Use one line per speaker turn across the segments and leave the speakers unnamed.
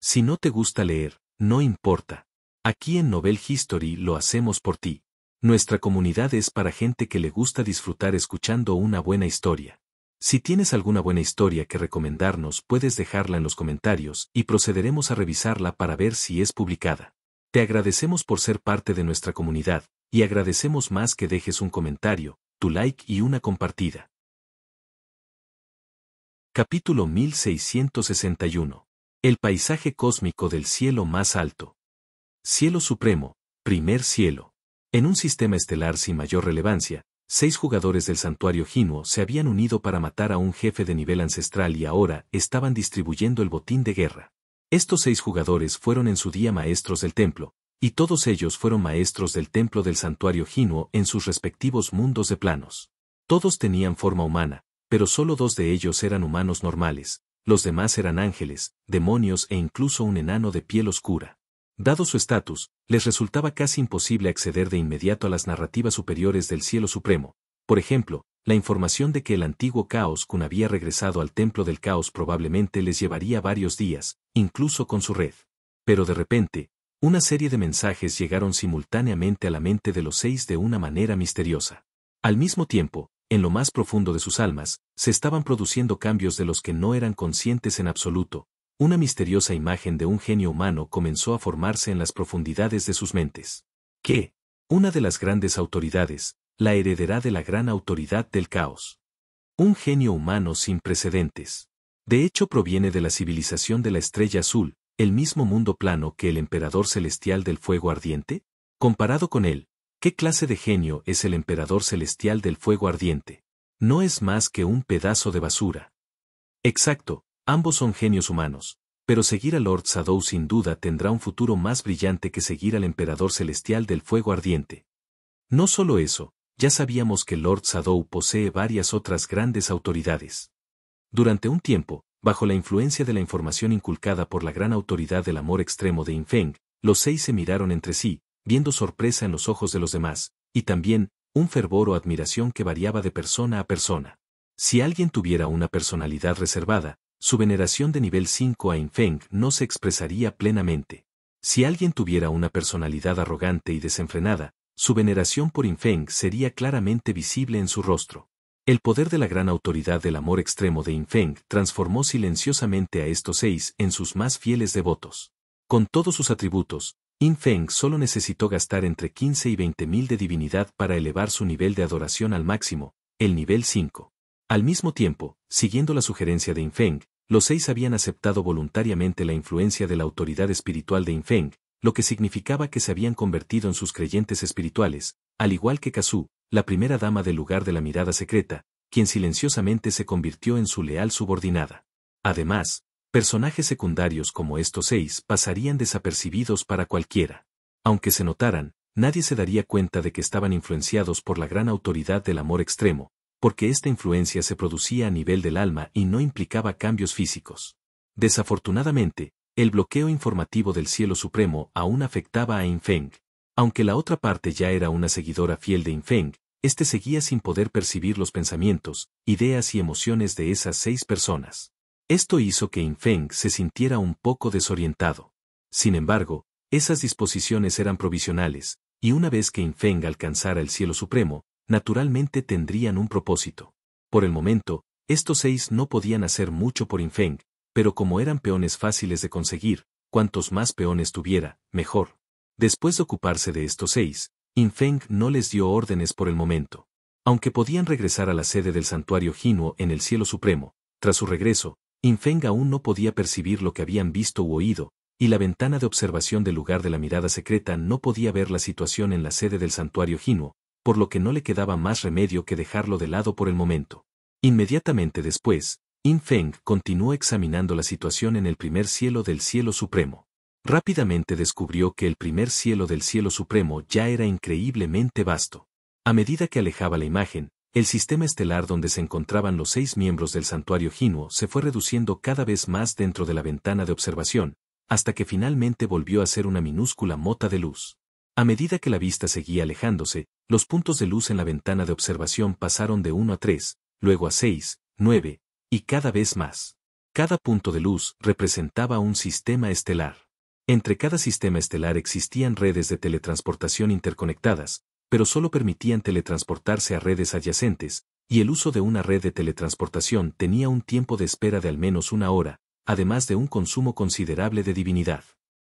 Si no te gusta leer, no importa. Aquí en Novel History lo hacemos por ti. Nuestra comunidad es para gente que le gusta disfrutar escuchando una buena historia. Si tienes alguna buena historia que recomendarnos, puedes dejarla en los comentarios y procederemos a revisarla para ver si es publicada. Te agradecemos por ser parte de nuestra comunidad, y agradecemos más que dejes un comentario, tu like y una compartida. Capítulo 1661. El paisaje cósmico del cielo más alto. Cielo supremo, primer cielo. En un sistema estelar sin mayor relevancia, 6 jugadores del santuario Jinuo se habían unido para matar a un jefe de nivel ancestral y ahora estaban distribuyendo el botín de guerra. Estos 6 jugadores fueron en su día maestros del templo, y todos ellos fueron maestros del templo del santuario Jinuo en sus respectivos mundos de planos. Todos tenían forma humana, pero solo 2 de ellos eran humanos normales, los demás eran ángeles, demonios e incluso un enano de piel oscura. Dado su estatus, les resultaba casi imposible acceder de inmediato a las narrativas superiores del cielo supremo. Por ejemplo, la información de que el antiguo Caos Kun había regresado al templo del caos probablemente les llevaría varios días, incluso con su red. Pero de repente, una serie de mensajes llegaron simultáneamente a la mente de los 6 de una manera misteriosa. Al mismo tiempo, en lo más profundo de sus almas, se estaban produciendo cambios de los que no eran conscientes en absoluto. Una misteriosa imagen de un genio humano comenzó a formarse en las profundidades de sus mentes. ¿Qué? Una de las grandes autoridades, la heredera de la gran autoridad del caos. Un genio humano sin precedentes. De hecho proviene de la civilización de la Estrella Azul, el mismo mundo plano que el emperador celestial del fuego ardiente. Comparado con él, ¿qué clase de genio es el emperador celestial del fuego ardiente? No es más que un pedazo de basura. Exacto. Ambos son genios humanos, pero seguir a Lord Shadow sin duda tendrá un futuro más brillante que seguir al Emperador Celestial del Fuego Ardiente. No solo eso, ya sabíamos que Lord Shadow posee varias otras grandes autoridades. Durante un tiempo, bajo la influencia de la información inculcada por la gran autoridad del amor extremo de Infeng, los 6 se miraron entre sí, viendo sorpresa en los ojos de los demás, y también, un fervor o admiración que variaba de persona a persona. Si alguien tuviera una personalidad reservada, su veneración de nivel 5 a Infeng no se expresaría plenamente. Si alguien tuviera una personalidad arrogante y desenfrenada, su veneración por Infeng sería claramente visible en su rostro. El poder de la gran autoridad del amor extremo de Infeng transformó silenciosamente a estos 6 en sus más fieles devotos. Con todos sus atributos, Infeng solo necesitó gastar entre 15 y 20.000 de divinidad para elevar su nivel de adoración al máximo, el nivel 5. Al mismo tiempo, siguiendo la sugerencia de Infeng, los 6 habían aceptado voluntariamente la influencia de la autoridad espiritual de Infeng, lo que significaba que se habían convertido en sus creyentes espirituales, al igual que Kazu, la primera dama del lugar de la mirada secreta, quien silenciosamente se convirtió en su leal subordinada. Además, personajes secundarios como estos 6 pasarían desapercibidos para cualquiera. Aunque se notaran, nadie se daría cuenta de que estaban influenciados por la gran autoridad del amor extremo, porque esta influencia se producía a nivel del alma y no implicaba cambios físicos. Desafortunadamente, el bloqueo informativo del cielo supremo aún afectaba a Infeng. Aunque la otra parte ya era una seguidora fiel de Infeng, este seguía sin poder percibir los pensamientos, ideas y emociones de esas 6 personas. Esto hizo que Infeng se sintiera un poco desorientado. Sin embargo, esas disposiciones eran provisionales, y una vez que Infeng alcanzara el cielo supremo, naturalmente tendrían un propósito. Por el momento, estos 6 no podían hacer mucho por Infeng, pero como eran peones fáciles de conseguir, cuantos más peones tuviera, mejor. Después de ocuparse de estos 6, Infeng no les dio órdenes por el momento. Aunque podían regresar a la sede del santuario Jinuo en el cielo supremo, tras su regreso, Infeng aún no podía percibir lo que habían visto u oído, y la ventana de observación del lugar de la mirada secreta no podía ver la situación en la sede del santuario Jinuo, por lo que no le quedaba más remedio que dejarlo de lado por el momento. Inmediatamente después, Infeng continuó examinando la situación en el primer cielo del cielo supremo. Rápidamente descubrió que el primer cielo del cielo supremo ya era increíblemente vasto. A medida que alejaba la imagen, el sistema estelar donde se encontraban los 6 miembros del santuario Jinuo se fue reduciendo cada vez más dentro de la ventana de observación, hasta que finalmente volvió a ser una minúscula mota de luz. A medida que la vista seguía alejándose, los puntos de luz en la ventana de observación pasaron de 1 a 3, luego a 6, 9, y cada vez más. Cada punto de luz representaba un sistema estelar. Entre cada sistema estelar existían redes de teletransportación interconectadas, pero solo permitían teletransportarse a redes adyacentes, y el uso de una red de teletransportación tenía un tiempo de espera de al menos una hora, además de un consumo considerable de divinidad.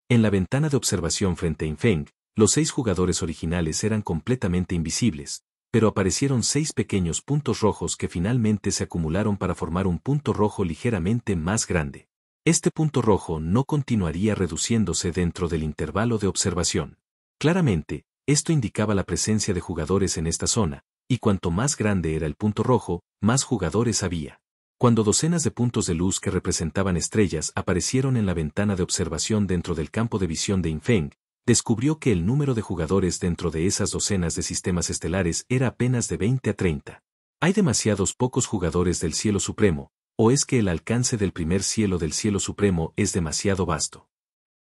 En la ventana de observación frente a Infeng, los 6 jugadores originales eran completamente invisibles, pero aparecieron 6 pequeños puntos rojos que finalmente se acumularon para formar un punto rojo ligeramente más grande. Este punto rojo no continuaría reduciéndose dentro del intervalo de observación. Claramente, esto indicaba la presencia de jugadores en esta zona, y cuanto más grande era el punto rojo, más jugadores había. Cuando docenas de puntos de luz que representaban estrellas aparecieron en la ventana de observación dentro del campo de visión de Infeng, descubrió que el número de jugadores dentro de esas docenas de sistemas estelares era apenas de 20 a 30. ¿Hay demasiados pocos jugadores del cielo supremo, o es que el alcance del primer cielo del cielo supremo es demasiado vasto?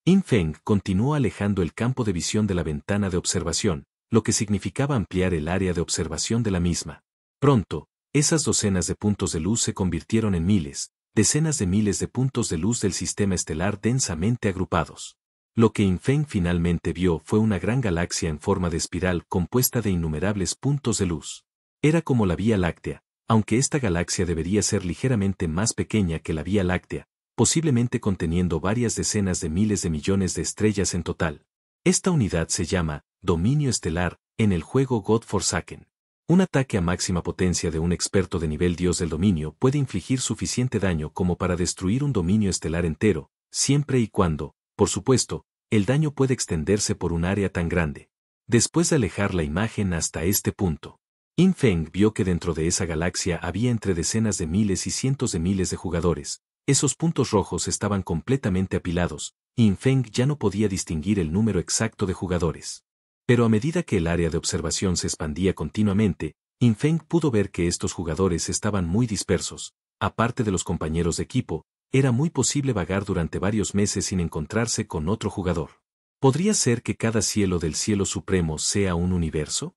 Infeng continuó alejando el campo de visión de la ventana de observación, lo que significaba ampliar el área de observación de la misma. Pronto, esas docenas de puntos de luz se convirtieron en miles, decenas de miles de puntos de luz del sistema estelar densamente agrupados. Lo que Infeng finalmente vio fue una gran galaxia en forma de espiral compuesta de innumerables puntos de luz. Era como la Vía Láctea, aunque esta galaxia debería ser ligeramente más pequeña que la Vía Láctea, posiblemente conteniendo varias decenas de miles de millones de estrellas en total. Esta unidad se llama dominio estelar en el juego God Forsaken. Un ataque a máxima potencia de un experto de nivel dios del dominio puede infligir suficiente daño como para destruir un dominio estelar entero, siempre y cuando, por supuesto, el daño puede extenderse por un área tan grande. Después de alejar la imagen hasta este punto, Infeng vio que dentro de esa galaxia había entre decenas de miles y cientos de miles de jugadores. Esos puntos rojos estaban completamente apilados, y Infeng ya no podía distinguir el número exacto de jugadores. Pero a medida que el área de observación se expandía continuamente, Infeng pudo ver que estos jugadores estaban muy dispersos. Aparte de los compañeros de equipo, era muy posible vagar durante varios meses sin encontrarse con otro jugador. ¿Podría ser que cada cielo del cielo supremo sea un universo?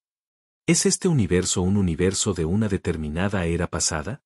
¿Es este universo un universo de una determinada era pasada?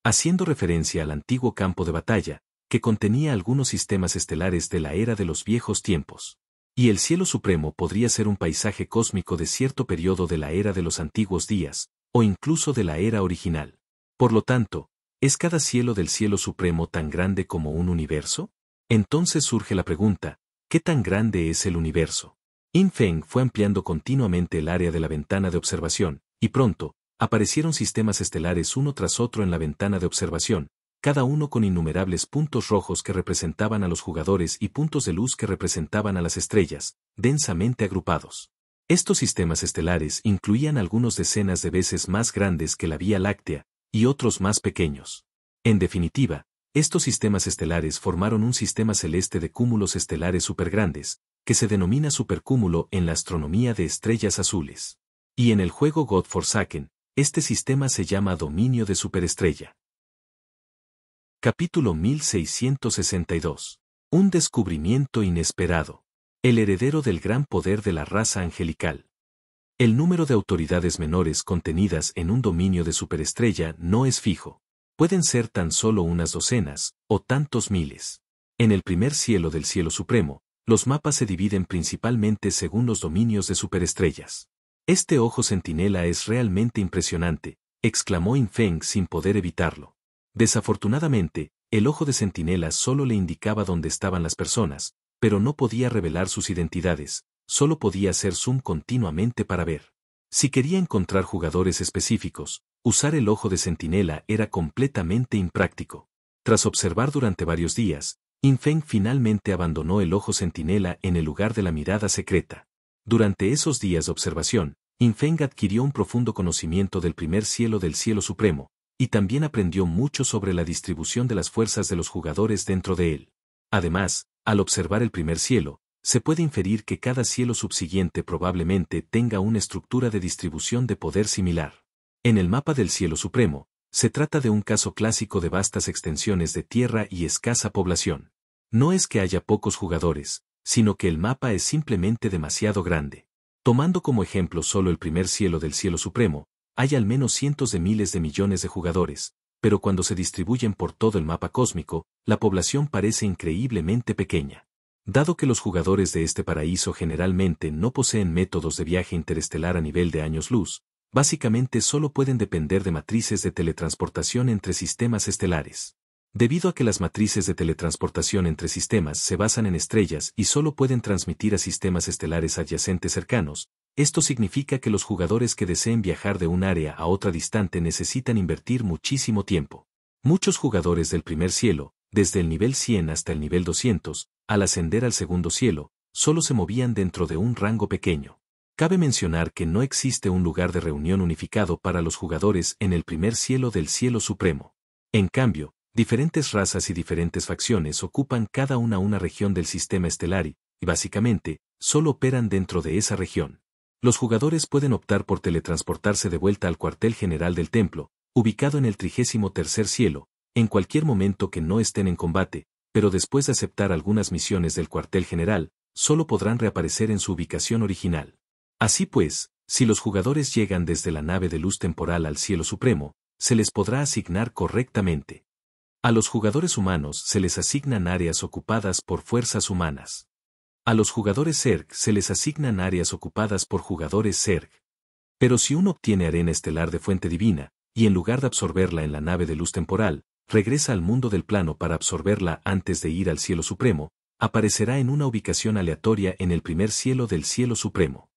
Haciendo referencia al antiguo campo de batalla, que contenía algunos sistemas estelares de la era de los viejos tiempos. Y el cielo supremo podría ser un paisaje cósmico de cierto periodo de la era de los antiguos días, o incluso de la era original. Por lo tanto, ¿es cada cielo del cielo supremo tan grande como un universo? Entonces surge la pregunta, ¿qué tan grande es el universo? Infeng fue ampliando continuamente el área de la ventana de observación, y pronto, aparecieron sistemas estelares uno tras otro en la ventana de observación, cada uno con innumerables puntos rojos que representaban a los jugadores y puntos de luz que representaban a las estrellas, densamente agrupados. Estos sistemas estelares incluían algunos decenas de veces más grandes que la Vía Láctea, y otros más pequeños. En definitiva, estos sistemas estelares formaron un sistema celeste de cúmulos estelares supergrandes, que se denomina supercúmulo en la astronomía de estrellas azules. Y en el juego God Forsaken, este sistema se llama dominio de superestrella. Capítulo 1662. Un descubrimiento inesperado. El heredero del gran poder de la raza angelical. El número de autoridades menores contenidas en un dominio de superestrella no es fijo. Pueden ser tan solo unas docenas, o tantos miles. En el primer cielo del cielo supremo, los mapas se dividen principalmente según los dominios de superestrellas. Este ojo centinela es realmente impresionante, exclamó Infeng sin poder evitarlo. Desafortunadamente, el ojo de centinela solo le indicaba dónde estaban las personas, pero no podía revelar sus identidades, solo podía hacer zoom continuamente para ver. Si quería encontrar jugadores específicos, usar el ojo de centinela era completamente impráctico. Tras observar durante varios días, Infeng finalmente abandonó el ojo centinela en el lugar de la mirada secreta. Durante esos días de observación, Infeng adquirió un profundo conocimiento del primer cielo del cielo supremo, y también aprendió mucho sobre la distribución de las fuerzas de los jugadores dentro de él. Además, al observar el primer cielo, se puede inferir que cada cielo subsiguiente probablemente tenga una estructura de distribución de poder similar. En el mapa del cielo supremo, se trata de un caso clásico de vastas extensiones de tierra y escasa población. No es que haya pocos jugadores, sino que el mapa es simplemente demasiado grande. Tomando como ejemplo solo el primer cielo del cielo supremo, hay al menos cientos de miles de millones de jugadores, pero cuando se distribuyen por todo el mapa cósmico, la población parece increíblemente pequeña. Dado que los jugadores de este paraíso generalmente no poseen métodos de viaje interestelar a nivel de años luz, básicamente solo pueden depender de matrices de teletransportación entre sistemas estelares. Debido a que las matrices de teletransportación entre sistemas se basan en estrellas y solo pueden transmitir a sistemas estelares adyacentes cercanos, esto significa que los jugadores que deseen viajar de un área a otra distante necesitan invertir muchísimo tiempo. Muchos jugadores del primer cielo, desde el nivel 100 hasta el nivel 200, al ascender al segundo cielo, solo se movían dentro de un rango pequeño. Cabe mencionar que no existe un lugar de reunión unificado para los jugadores en el primer cielo del cielo supremo. En cambio, diferentes razas y diferentes facciones ocupan cada una región del sistema estelar y, básicamente, solo operan dentro de esa región. Los jugadores pueden optar por teletransportarse de vuelta al cuartel general del templo, ubicado en el 33º cielo, en cualquier momento que no estén en combate, pero después de aceptar algunas misiones del cuartel general, solo podrán reaparecer en su ubicación original. Así pues, si los jugadores llegan desde la nave de luz temporal al cielo supremo, se les podrá asignar correctamente. A los jugadores humanos se les asignan áreas ocupadas por fuerzas humanas. A los jugadores Zerg se les asignan áreas ocupadas por jugadores Zerg. Pero si uno obtiene arena estelar de fuente divina, y en lugar de absorberla en la nave de luz temporal, regresa al mundo del plano para absorberla antes de ir al cielo supremo, aparecerá en una ubicación aleatoria en el primer cielo del cielo supremo.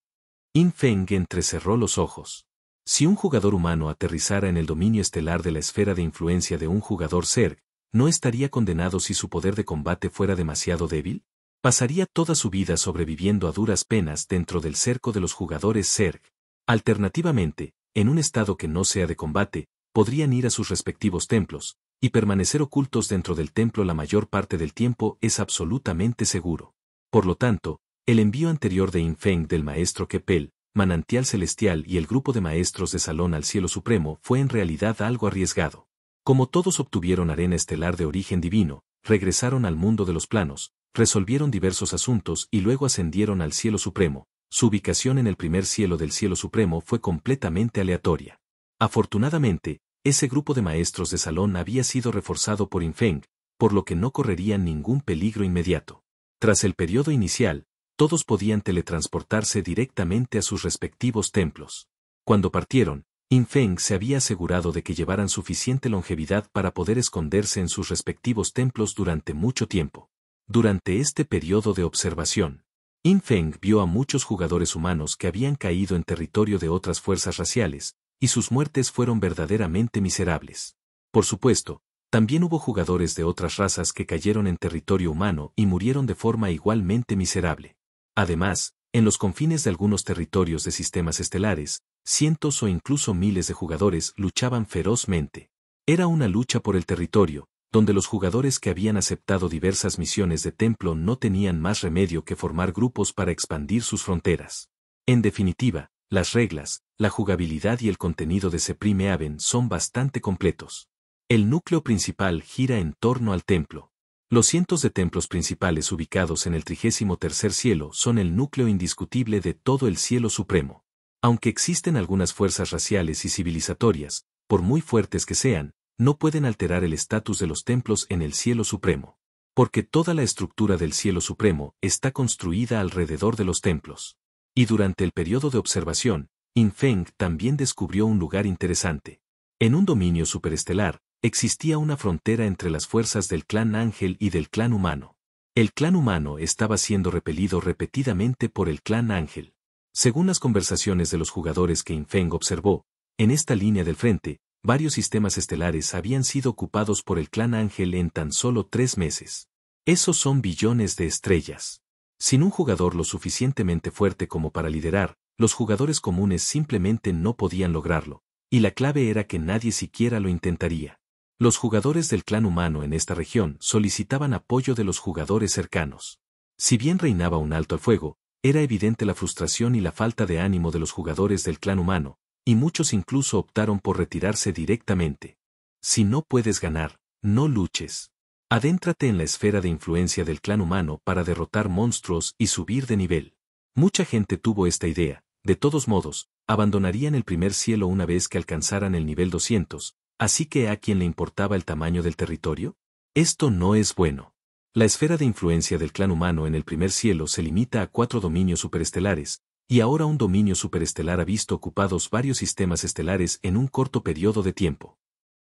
In Feng entrecerró los ojos. Si un jugador humano aterrizara en el dominio estelar de la esfera de influencia de un jugador Zerg, ¿no estaría condenado si su poder de combate fuera demasiado débil? Pasaría toda su vida sobreviviendo a duras penas dentro del cerco de los jugadores Zerg. Alternativamente, en un estado que no sea de combate, podrían ir a sus respectivos templos, y permanecer ocultos dentro del templo la mayor parte del tiempo es absolutamente seguro. Por lo tanto, el envío anterior de In Feng del maestro Kepel, Manantial Celestial y el grupo de maestros de Salón al Cielo Supremo fue en realidad algo arriesgado. Como todos obtuvieron arena estelar de origen divino, regresaron al mundo de los planos, resolvieron diversos asuntos y luego ascendieron al Cielo Supremo. Su ubicación en el primer cielo del Cielo Supremo fue completamente aleatoria. Afortunadamente, ese grupo de maestros de Salón había sido reforzado por In Feng, por lo que no correrían ningún peligro inmediato. Tras el periodo inicial, todos podían teletransportarse directamente a sus respectivos templos. Cuando partieron, In Feng se había asegurado de que llevaran suficiente longevidad para poder esconderse en sus respectivos templos durante mucho tiempo. Durante este periodo de observación, In Feng vio a muchos jugadores humanos que habían caído en territorio de otras fuerzas raciales, y sus muertes fueron verdaderamente miserables. Por supuesto, también hubo jugadores de otras razas que cayeron en territorio humano y murieron de forma igualmente miserable. Además, en los confines de algunos territorios de sistemas estelares, cientos o incluso miles de jugadores luchaban ferozmente. Era una lucha por el territorio, donde los jugadores que habían aceptado diversas misiones de templo no tenían más remedio que formar grupos para expandir sus fronteras. En definitiva, las reglas, la jugabilidad y el contenido de Supreme Haven son bastante completos. El núcleo principal gira en torno al templo. Los cientos de templos principales ubicados en el 33º cielo son el núcleo indiscutible de todo el cielo supremo. Aunque existen algunas fuerzas raciales y civilizatorias, por muy fuertes que sean, no pueden alterar el estatus de los templos en el cielo supremo. Porque toda la estructura del cielo supremo está construida alrededor de los templos. Y durante el periodo de observación, In Feng también descubrió un lugar interesante. En un dominio superestelar, existía una frontera entre las fuerzas del clan ángel y del clan humano. El clan humano estaba siendo repelido repetidamente por el clan ángel. Según las conversaciones de los jugadores que In Feng observó, en esta línea del frente, varios sistemas estelares habían sido ocupados por el clan ángel en tan solo 3 meses. Esos son billones de estrellas. Sin un jugador lo suficientemente fuerte como para liderar, los jugadores comunes simplemente no podían lograrlo, y la clave era que nadie siquiera lo intentaría. Los jugadores del clan humano en esta región solicitaban apoyo de los jugadores cercanos. Si bien reinaba un alto al fuego, era evidente la frustración y la falta de ánimo de los jugadores del clan humano, y muchos incluso optaron por retirarse directamente. Si no puedes ganar, no luches. Adéntrate en la esfera de influencia del clan humano para derrotar monstruos y subir de nivel. Mucha gente tuvo esta idea, de todos modos, abandonarían el primer cielo una vez que alcanzaran el nivel 200, ¿Así que a quien le importaba el tamaño del territorio? Esto no es bueno. La esfera de influencia del clan humano en el primer cielo se limita a 4 dominios superestelares, y ahora un dominio superestelar ha visto ocupados varios sistemas estelares en un corto periodo de tiempo.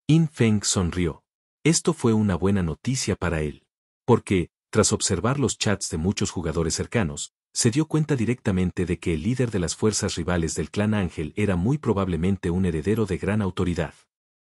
In Feng sonrió. Esto fue una buena noticia para él. Porque, tras observar los chats de muchos jugadores cercanos, se dio cuenta directamente de que el líder de las fuerzas rivales del clan Ángel era muy probablemente un heredero de gran autoridad.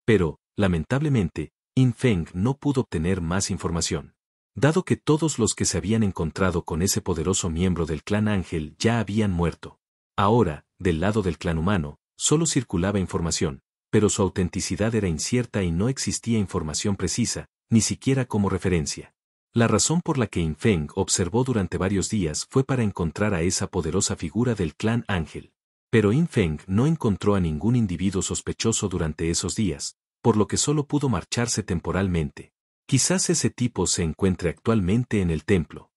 Pero, lamentablemente, In Feng no pudo obtener más información. Dado que todos los que se habían encontrado con ese poderoso miembro del clan Ángel ya habían muerto. Ahora, del lado del clan humano, solo circulaba información, pero su autenticidad era incierta y no existía información precisa, ni siquiera como referencia. La razón por la que In Feng observó durante varios días fue para encontrar a esa poderosa figura del clan Ángel. Pero In Feng no encontró a ningún individuo sospechoso durante esos días, por lo que solo pudo marcharse temporalmente. Quizás ese tipo se encuentre actualmente en el templo.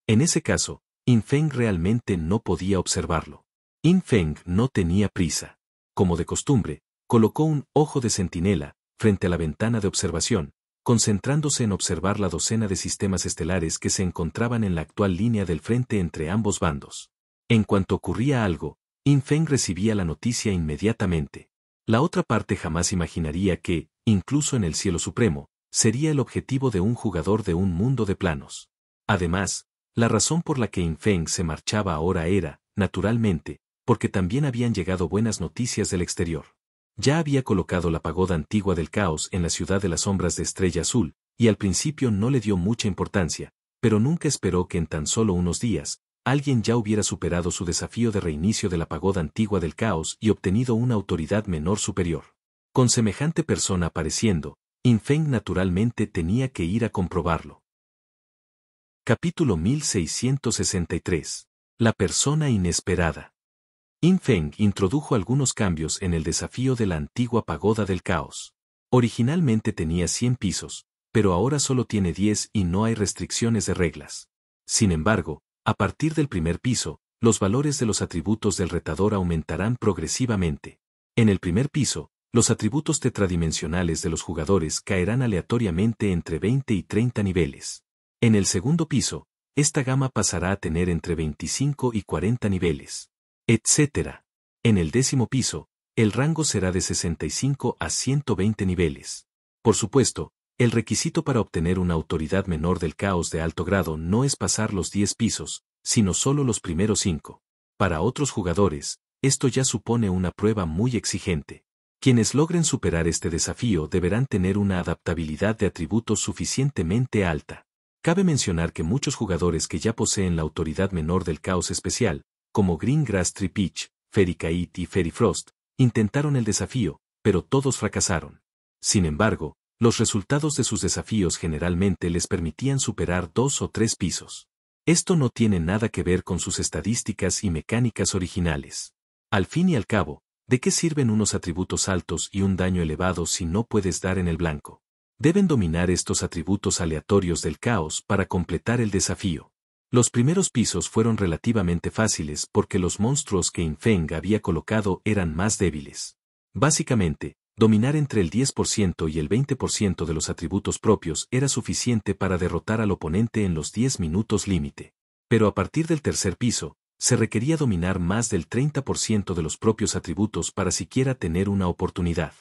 En ese caso, In Feng realmente no podía observarlo. In Feng no tenía prisa. Como de costumbre, colocó un ojo de centinela frente a la ventana de observación, concentrándose en observar la docena de sistemas estelares que se encontraban en la actual línea del frente entre ambos bandos. En cuanto ocurría algo, In Feng recibía la noticia inmediatamente. La otra parte jamás imaginaría que, incluso en el cielo supremo, sería el objetivo de un jugador de un mundo de planos. Además, la razón por la que In Feng se marchaba ahora era, naturalmente, porque también habían llegado buenas noticias del exterior. Ya había colocado la pagoda antigua del caos en la ciudad de las sombras de Estrella Azul, y al principio no le dio mucha importancia, pero nunca esperó que en tan solo unos días, alguien ya hubiera superado su desafío de reinicio de la pagoda antigua del caos y obtenido una autoridad menor superior. Con semejante persona apareciendo, In Feng naturalmente tenía que ir a comprobarlo. Capítulo 1663. La persona inesperada. In Feng introdujo algunos cambios en el desafío de la antigua pagoda del caos. Originalmente tenía 100 pisos, pero ahora solo tiene 10 y no hay restricciones de reglas. Sin embargo, a partir del primer piso, los valores de los atributos del retador aumentarán progresivamente. En el primer piso, los atributos tetradimensionales de los jugadores caerán aleatoriamente entre 20 y 30 niveles. En el segundo piso, esta gama pasará a tener entre 25 y 40 niveles, etc. En el décimo piso, el rango será de 65 a 120 niveles. Por supuesto, el requisito para obtener una autoridad menor del caos de alto grado no es pasar los 10 pisos, sino solo los primeros 5. Para otros jugadores, esto ya supone una prueba muy exigente. Quienes logren superar este desafío deberán tener una adaptabilidad de atributos suficientemente alta. Cabe mencionar que muchos jugadores que ya poseen la autoridad menor del caos especial, como Green Grass Tree Peach, Fairy Kite y Fairy Frost, intentaron el desafío, pero todos fracasaron. Sin embargo, los resultados de sus desafíos generalmente les permitían superar 2 o 3 pisos. Esto no tiene nada que ver con sus estadísticas y mecánicas originales. Al fin y al cabo, ¿de qué sirven unos atributos altos y un daño elevado si no puedes dar en el blanco? Deben dominar estos atributos aleatorios del caos para completar el desafío. Los primeros pisos fueron relativamente fáciles porque los monstruos que In Feng había colocado eran más débiles. Básicamente, dominar entre el 10% y el 20% de los atributos propios era suficiente para derrotar al oponente en los 10 minutos límite. Pero a partir del tercer piso, se requería dominar más del 30% de los propios atributos para siquiera tener una oportunidad.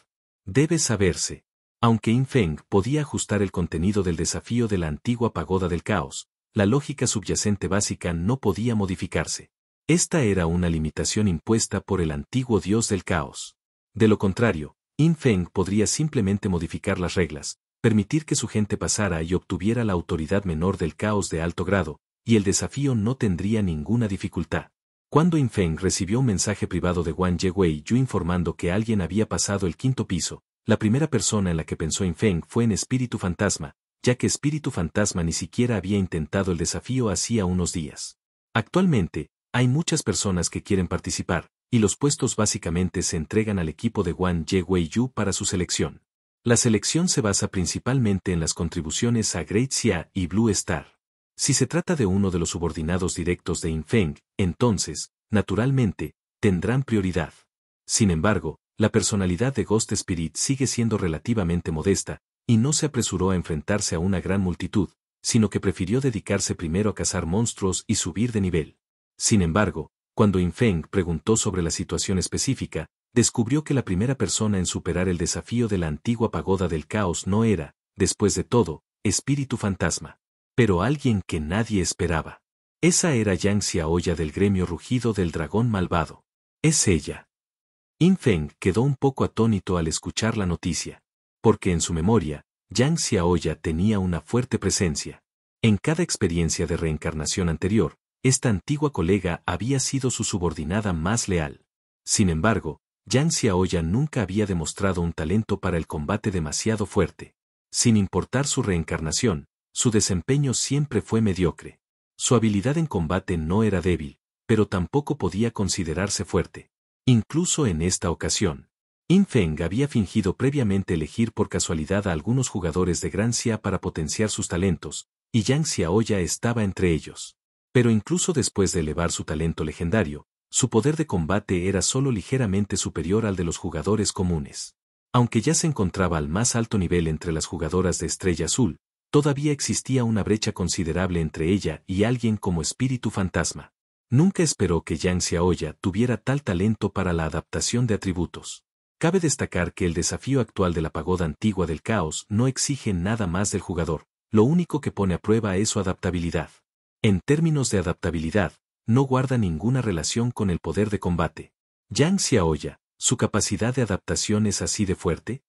Debe saberse. Aunque In Feng podía ajustar el contenido del desafío de la antigua pagoda del caos, la lógica subyacente básica no podía modificarse. Esta era una limitación impuesta por el antiguo dios del caos. De lo contrario, In Feng podría simplemente modificar las reglas, permitir que su gente pasara y obtuviera la autoridad menor del caos de alto grado, y el desafío no tendría ninguna dificultad. Cuando In Feng recibió un mensaje privado de Wang Yewei Yu informando que alguien había pasado el quinto piso, la primera persona en la que pensó In Feng fue en Espíritu Fantasma, ya que Espíritu Fantasma ni siquiera había intentado el desafío hacía unos días. Actualmente, hay muchas personas que quieren participar, y los puestos básicamente se entregan al equipo de Wang Yewei Yu para su selección. La selección se basa principalmente en las contribuciones a Great Xia y Blue Star. Si se trata de uno de los subordinados directos de In Feng, entonces, naturalmente, tendrán prioridad. Sin embargo, la personalidad de Ghost Spirit sigue siendo relativamente modesta, y no se apresuró a enfrentarse a una gran multitud, sino que prefirió dedicarse primero a cazar monstruos y subir de nivel. Sin embargo, cuando Yin Feng preguntó sobre la situación específica, descubrió que la primera persona en superar el desafío de la antigua pagoda del caos no era, después de todo, espíritu fantasma, pero alguien que nadie esperaba. Esa era Yang Xiaoya del gremio rugido del dragón malvado. Es ella. Yin Feng quedó un poco atónito al escuchar la noticia, porque en su memoria, Yang Xiaoya tenía una fuerte presencia. En cada experiencia de reencarnación anterior, esta antigua colega había sido su subordinada más leal. Sin embargo, Yang Xiaoya nunca había demostrado un talento para el combate demasiado fuerte. Sin importar su reencarnación, su desempeño siempre fue mediocre. Su habilidad en combate no era débil, pero tampoco podía considerarse fuerte. Incluso en esta ocasión, Yin Feng había fingido previamente elegir por casualidad a algunos jugadores de Gran Xia para potenciar sus talentos, y Yang Xiaoya estaba entre ellos. Pero incluso después de elevar su talento legendario, su poder de combate era solo ligeramente superior al de los jugadores comunes. Aunque ya se encontraba al más alto nivel entre las jugadoras de Estrella Azul, todavía existía una brecha considerable entre ella y alguien como espíritu fantasma. Nunca esperó que Yang Xiaoya tuviera tal talento para la adaptación de atributos. Cabe destacar que el desafío actual de la pagoda antigua del caos no exige nada más del jugador, lo único que pone a prueba es su adaptabilidad. En términos de adaptabilidad, no guarda ninguna relación con el poder de combate. Yang Xiaoya, ¿su capacidad de adaptación es así de fuerte?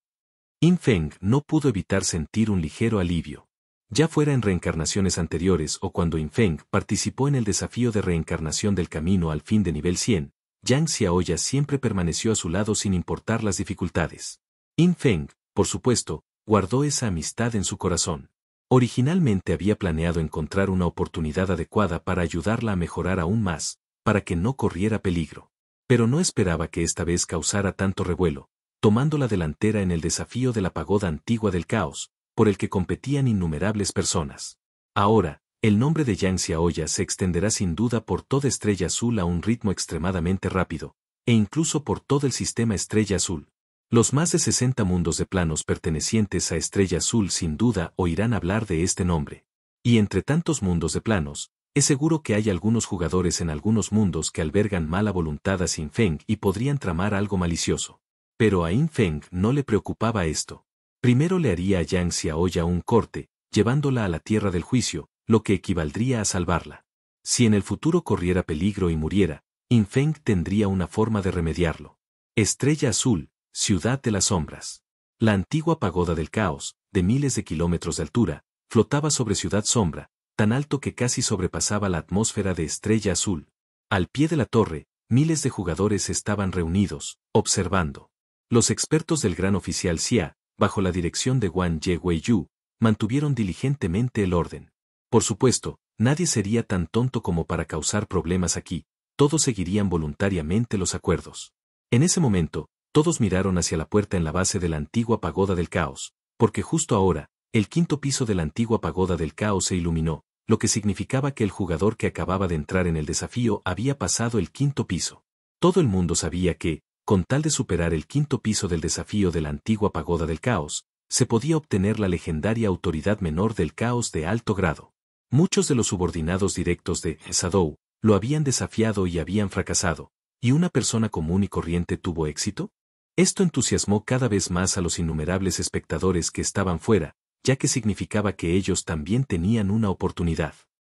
Yin Feng no pudo evitar sentir un ligero alivio. Ya fuera en reencarnaciones anteriores o cuando Yin Feng participó en el desafío de reencarnación del camino al fin de nivel 100, Yang Xiaoya siempre permaneció a su lado sin importar las dificultades. Yin Feng, por supuesto, guardó esa amistad en su corazón. Originalmente había planeado encontrar una oportunidad adecuada para ayudarla a mejorar aún más, para que no corriera peligro. Pero no esperaba que esta vez causara tanto revuelo, tomando la delantera en el desafío de la pagoda antigua del caos, por el que competían innumerables personas. Ahora, el nombre de Yang Xiaoya se extenderá sin duda por toda Estrella Azul a un ritmo extremadamente rápido, e incluso por todo el sistema Estrella Azul. Los más de 60 mundos de planos pertenecientes a Estrella Azul sin duda oirán hablar de este nombre. Y entre tantos mundos de planos, es seguro que hay algunos jugadores en algunos mundos que albergan mala voluntad a Yin Feng y podrían tramar algo malicioso. Pero a Yin Feng no le preocupaba esto. Primero le haría a Yang Xiaoya un corte, llevándola a la tierra del juicio, lo que equivaldría a salvarla. Si en el futuro corriera peligro y muriera, Yin Feng tendría una forma de remediarlo. Estrella Azul, Ciudad de las Sombras. La antigua pagoda del caos, de miles de kilómetros de altura, flotaba sobre Ciudad Sombra, tan alto que casi sobrepasaba la atmósfera de Estrella Azul. Al pie de la torre, miles de jugadores estaban reunidos, observando. Los expertos del gran oficial Xia, bajo la dirección de Wang Ye Weiyu, mantuvieron diligentemente el orden. Por supuesto, nadie sería tan tonto como para causar problemas aquí, todos seguirían voluntariamente los acuerdos. En ese momento, todos miraron hacia la puerta en la base de la antigua pagoda del caos, porque justo ahora, el quinto piso de la antigua pagoda del caos se iluminó, lo que significaba que el jugador que acababa de entrar en el desafío había pasado el quinto piso. Todo el mundo sabía que, con tal de superar el quinto piso del desafío de la antigua pagoda del caos, se podía obtener la legendaria autoridad menor del caos de alto grado. Muchos de los subordinados directos de Shadow lo habían desafiado y habían fracasado, ¿y una persona común y corriente tuvo éxito? Esto entusiasmó cada vez más a los innumerables espectadores que estaban fuera, ya que significaba que ellos también tenían una oportunidad.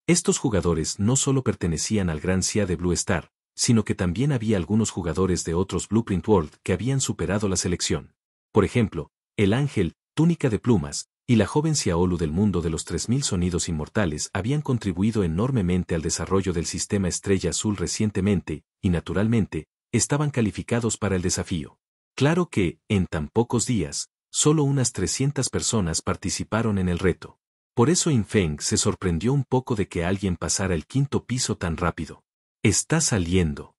Estos jugadores no solo pertenecían al Gran Xia de Blue Star, sino que también había algunos jugadores de otros Blueprint World que habían superado la selección. Por ejemplo, el Ángel, Túnica de Plumas, y la joven Xiaolu del mundo de los 3000 sonidos inmortales habían contribuido enormemente al desarrollo del sistema Estrella Azul recientemente, y naturalmente, estaban calificados para el desafío. Claro que, en tan pocos días, solo unas 300 personas participaron en el reto. Por eso Yin Feng se sorprendió un poco de que alguien pasara el quinto piso tan rápido. Está saliendo.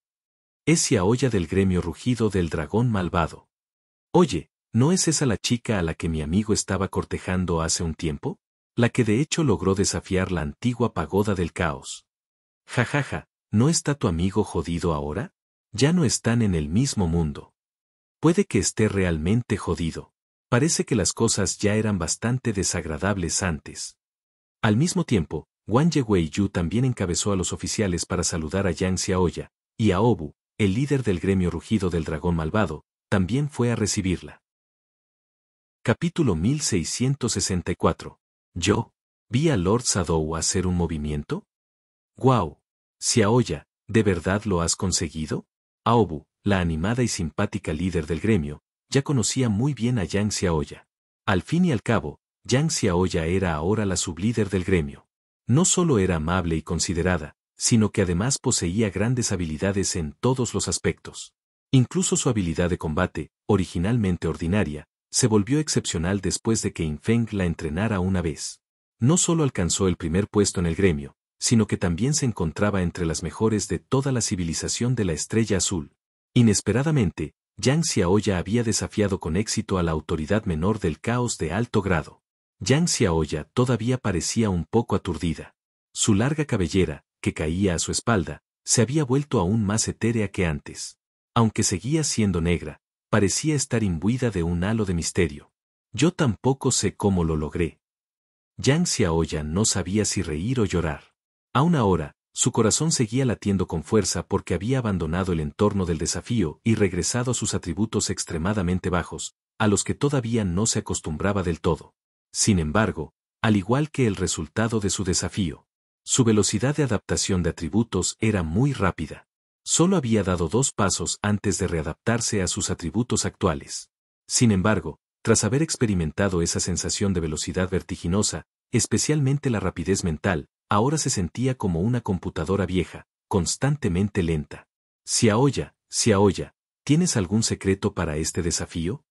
Es Xiaoya del gremio rugido del dragón malvado. Oye, ¿no es esa la chica a la que mi amigo estaba cortejando hace un tiempo? La que de hecho logró desafiar la antigua pagoda del caos. Jajaja, ¿no está tu amigo jodido ahora? Ya no están en el mismo mundo. Puede que esté realmente jodido. Parece que las cosas ya eran bastante desagradables antes. Al mismo tiempo, Wang Yehuiyu también encabezó a los oficiales para saludar a Yang Xiaoya, y a Obu, el líder del gremio rugido del dragón malvado, también fue a recibirla. Capítulo 1664. Yo, ¿vi a Lord Sadou hacer un movimiento? ¡Guau! Xiaoya, ¿de verdad lo has conseguido? Aobu, la animada y simpática líder del gremio, ya conocía muy bien a Yang Xiaoya. Al fin y al cabo, Yang Xiaoya era ahora la sublíder del gremio. No solo era amable y considerada, sino que además poseía grandes habilidades en todos los aspectos. Incluso su habilidad de combate, originalmente ordinaria, se volvió excepcional después de que Infeng la entrenara una vez. No solo alcanzó el primer puesto en el gremio, sino que también se encontraba entre las mejores de toda la civilización de la Estrella Azul. Inesperadamente, Yang Xiaoya había desafiado con éxito a la autoridad menor del caos de alto grado. Yang Xiaoya todavía parecía un poco aturdida. Su larga cabellera, que caía a su espalda, se había vuelto aún más etérea que antes. Aunque seguía siendo negra, parecía estar imbuida de un halo de misterio. Yo tampoco sé cómo lo logré. Yang Xiaoya no sabía si reír o llorar. Aún ahora, su corazón seguía latiendo con fuerza porque había abandonado el entorno del desafío y regresado a sus atributos extremadamente bajos, a los que todavía no se acostumbraba del todo. Sin embargo, al igual que el resultado de su desafío, su velocidad de adaptación de atributos era muy rápida. Solo había dado 2 pasos antes de readaptarse a sus atributos actuales. Sin embargo, tras haber experimentado esa sensación de velocidad vertiginosa, especialmente la rapidez mental, ahora se sentía como una computadora vieja, constantemente lenta. Xiaoya, ¿tienes algún secreto para este desafío?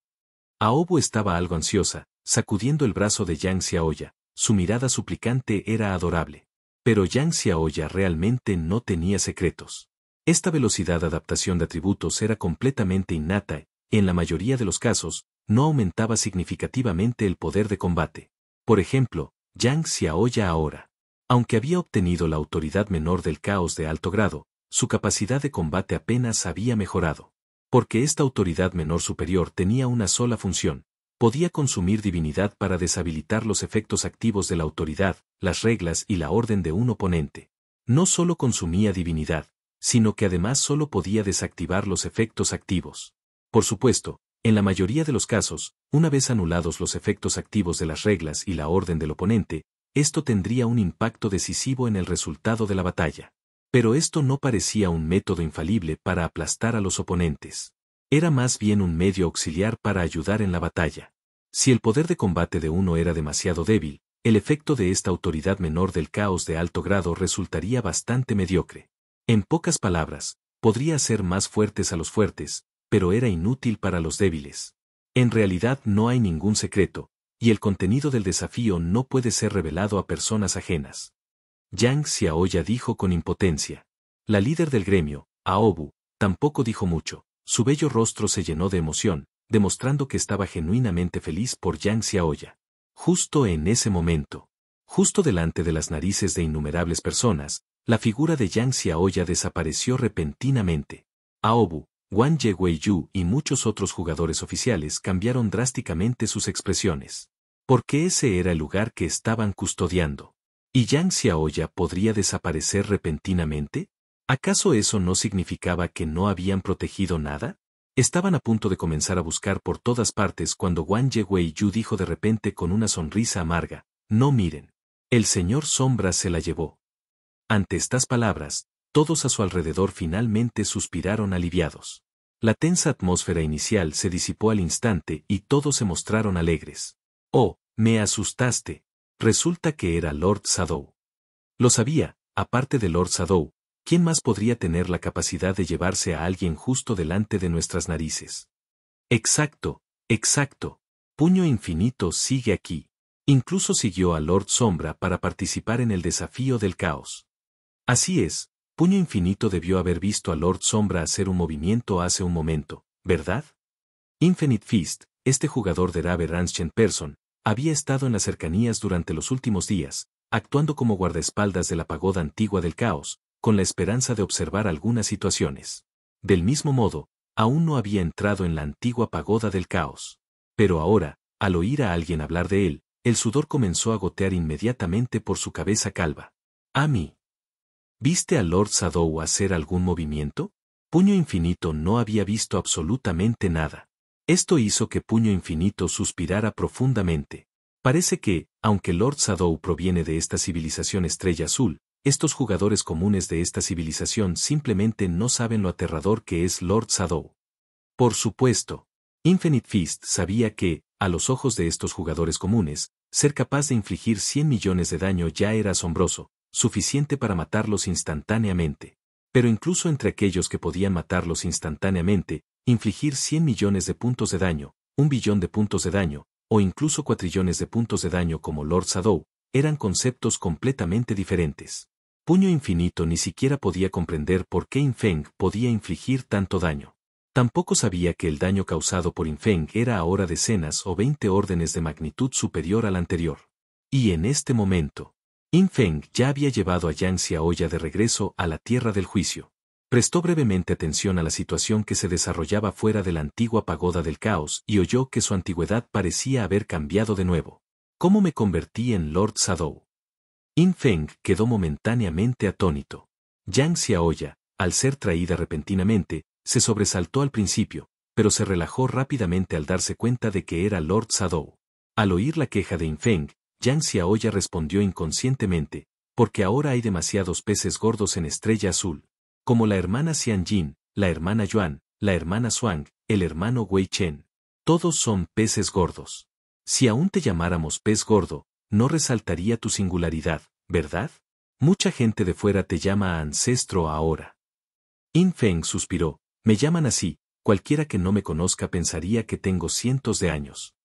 Aobu estaba algo ansiosa, sacudiendo el brazo de Yang Xiaoya, su mirada suplicante era adorable. Pero Yang Xiaoya realmente no tenía secretos. Esta velocidad de adaptación de atributos era completamente innata, y en la mayoría de los casos, no aumentaba significativamente el poder de combate. Por ejemplo, Yang Xiaoya ahora, aunque había obtenido la autoridad menor del caos de alto grado, su capacidad de combate apenas había mejorado. Porque esta autoridad menor superior tenía una sola función: podía consumir divinidad para deshabilitar los efectos activos de la autoridad, las reglas y la orden de un oponente. No solo consumía divinidad, sino que además solo podía desactivar los efectos activos. Por supuesto, en la mayoría de los casos, una vez anulados los efectos activos de las reglas y la orden del oponente, esto tendría un impacto decisivo en el resultado de la batalla. Pero esto no parecía un método infalible para aplastar a los oponentes. Era más bien un medio auxiliar para ayudar en la batalla. Si el poder de combate de uno era demasiado débil, el efecto de esta autoridad menor del caos de alto grado resultaría bastante mediocre. En pocas palabras, podría hacer más fuertes a los fuertes, pero era inútil para los débiles. En realidad no hay ningún secreto, y el contenido del desafío no puede ser revelado a personas ajenas. Yang Xiaoya dijo con impotencia. La líder del gremio, Aobu, tampoco dijo mucho. Su bello rostro se llenó de emoción, demostrando que estaba genuinamente feliz por Yang Xiaoya. Justo en ese momento, justo delante de las narices de innumerables personas, la figura de Yang Xiaoya desapareció repentinamente. Aobu, Wang Yehuiyu y muchos otros jugadores oficiales cambiaron drásticamente sus expresiones. Porque ese era el lugar que estaban custodiando. ¿Y Yang Xiaoya podría desaparecer repentinamente? ¿Acaso eso no significaba que no habían protegido nada? Estaban a punto de comenzar a buscar por todas partes cuando Wang Yehuiyu dijo de repente con una sonrisa amarga: «No miren. El señor Sombra se la llevó». Ante estas palabras, todos a su alrededor finalmente suspiraron aliviados. La tensa atmósfera inicial se disipó al instante y todos se mostraron alegres. «Oh, me asustaste. Resulta que era Lord Sadou». Lo sabía, aparte de Lord Sadou, ¿quién más podría tener la capacidad de llevarse a alguien justo delante de nuestras narices? Exacto. Puño Infinito sigue aquí. Incluso siguió a Lord Sombra para participar en el desafío del caos. Así es, Puño Infinito debió haber visto a Lord Sombra hacer un movimiento hace un momento, ¿verdad? Infinite Fist, este jugador de Rave Ranchen Person, había estado en las cercanías durante los últimos días, actuando como guardaespaldas de la pagoda antigua del caos, con la esperanza de observar algunas situaciones. Del mismo modo, aún no había entrado en la antigua pagoda del caos. Pero ahora, al oír a alguien hablar de él, el sudor comenzó a gotear inmediatamente por su cabeza calva. Amy. ¿Viste a Lord Shadow hacer algún movimiento? Puño Infinito no había visto absolutamente nada. Esto hizo que Puño Infinito suspirara profundamente. Parece que, aunque Lord Shadow proviene de esta civilización Estrella Azul, estos jugadores comunes de esta civilización simplemente no saben lo aterrador que es Lord Shadow. Por supuesto, Infinite Fist sabía que, a los ojos de estos jugadores comunes, ser capaz de infligir 100 millones de daño ya era asombroso, suficiente para matarlos instantáneamente. Pero incluso entre aquellos que podían matarlos instantáneamente, infligir 100 millones de puntos de daño, 1 billón de puntos de daño, o incluso 4 trillones de puntos de daño como Lord Shadow, eran conceptos completamente diferentes. Puño Infinito ni siquiera podía comprender por qué Infeng podía infligir tanto daño. Tampoco sabía que el daño causado por Infeng era ahora decenas o 20 órdenes de magnitud superior al anterior. Y en este momento, Infeng ya había llevado a Yang Xiaoya de regreso a la tierra del juicio. Prestó brevemente atención a la situación que se desarrollaba fuera de la antigua pagoda del caos y oyó que su antigüedad parecía haber cambiado de nuevo. ¿Cómo me convertí en Lord Shadow? Infeng quedó momentáneamente atónito. Yang Xiaoya, al ser traída repentinamente, se sobresaltó al principio, pero se relajó rápidamente al darse cuenta de que era Lord Shadow. Al oír la queja de Infeng, Yang Xiaoya respondió inconscientemente, porque ahora hay demasiados peces gordos en Estrella Azul, como la hermana Xianjin, la hermana Yuan, la hermana Xuang, el hermano Wei Chen. Todos son peces gordos. Si aún te llamáramos pez gordo, no resaltaría tu singularidad, ¿verdad? Mucha gente de fuera te llama ancestro ahora. Infeng suspiró. Me llaman así, cualquiera que no me conozca pensaría que tengo cientos de años.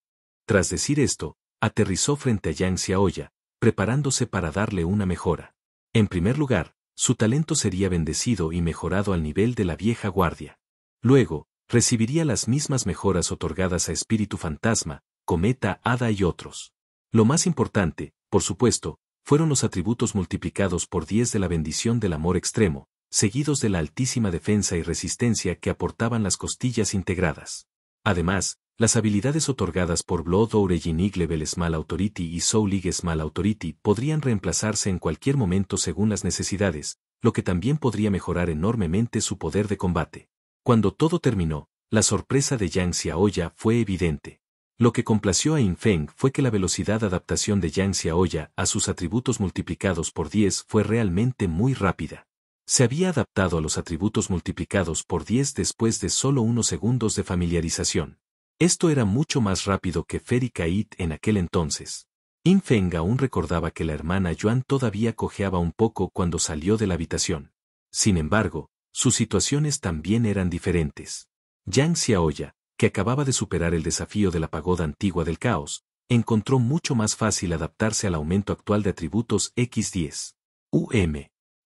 Tras decir esto, aterrizó frente a Yang Xiaoya, preparándose para darle una mejora. En primer lugar, su talento sería bendecido y mejorado al nivel de la vieja guardia. Luego, recibiría las mismas mejoras otorgadas a Espíritu Fantasma, Cometa, Hada y otros. Lo más importante, por supuesto, fueron los atributos multiplicados por 10 de la bendición del amor extremo, seguidos de la altísima defensa y resistencia que aportaban las costillas integradas. Además, las habilidades otorgadas por Blood Origin Level Small Authority y Soul League Small Authority podrían reemplazarse en cualquier momento según las necesidades, lo que también podría mejorar enormemente su poder de combate. Cuando todo terminó, la sorpresa de Yang Xiaoya fue evidente. Lo que complació a Infeng fue que la velocidad de adaptación de Yang Xiaoya a sus atributos multiplicados por 10 fue realmente muy rápida. Se había adaptado a los atributos multiplicados por 10 después de solo unos segundos de familiarización. Esto era mucho más rápido que Fairy Kait en aquel entonces. Infeng aún recordaba que la hermana Yuan todavía cojeaba un poco cuando salió de la habitación. Sin embargo, sus situaciones también eran diferentes. Yang Xiaoya, que acababa de superar el desafío de la pagoda antigua del caos, encontró mucho más fácil adaptarse al aumento actual de atributos X10.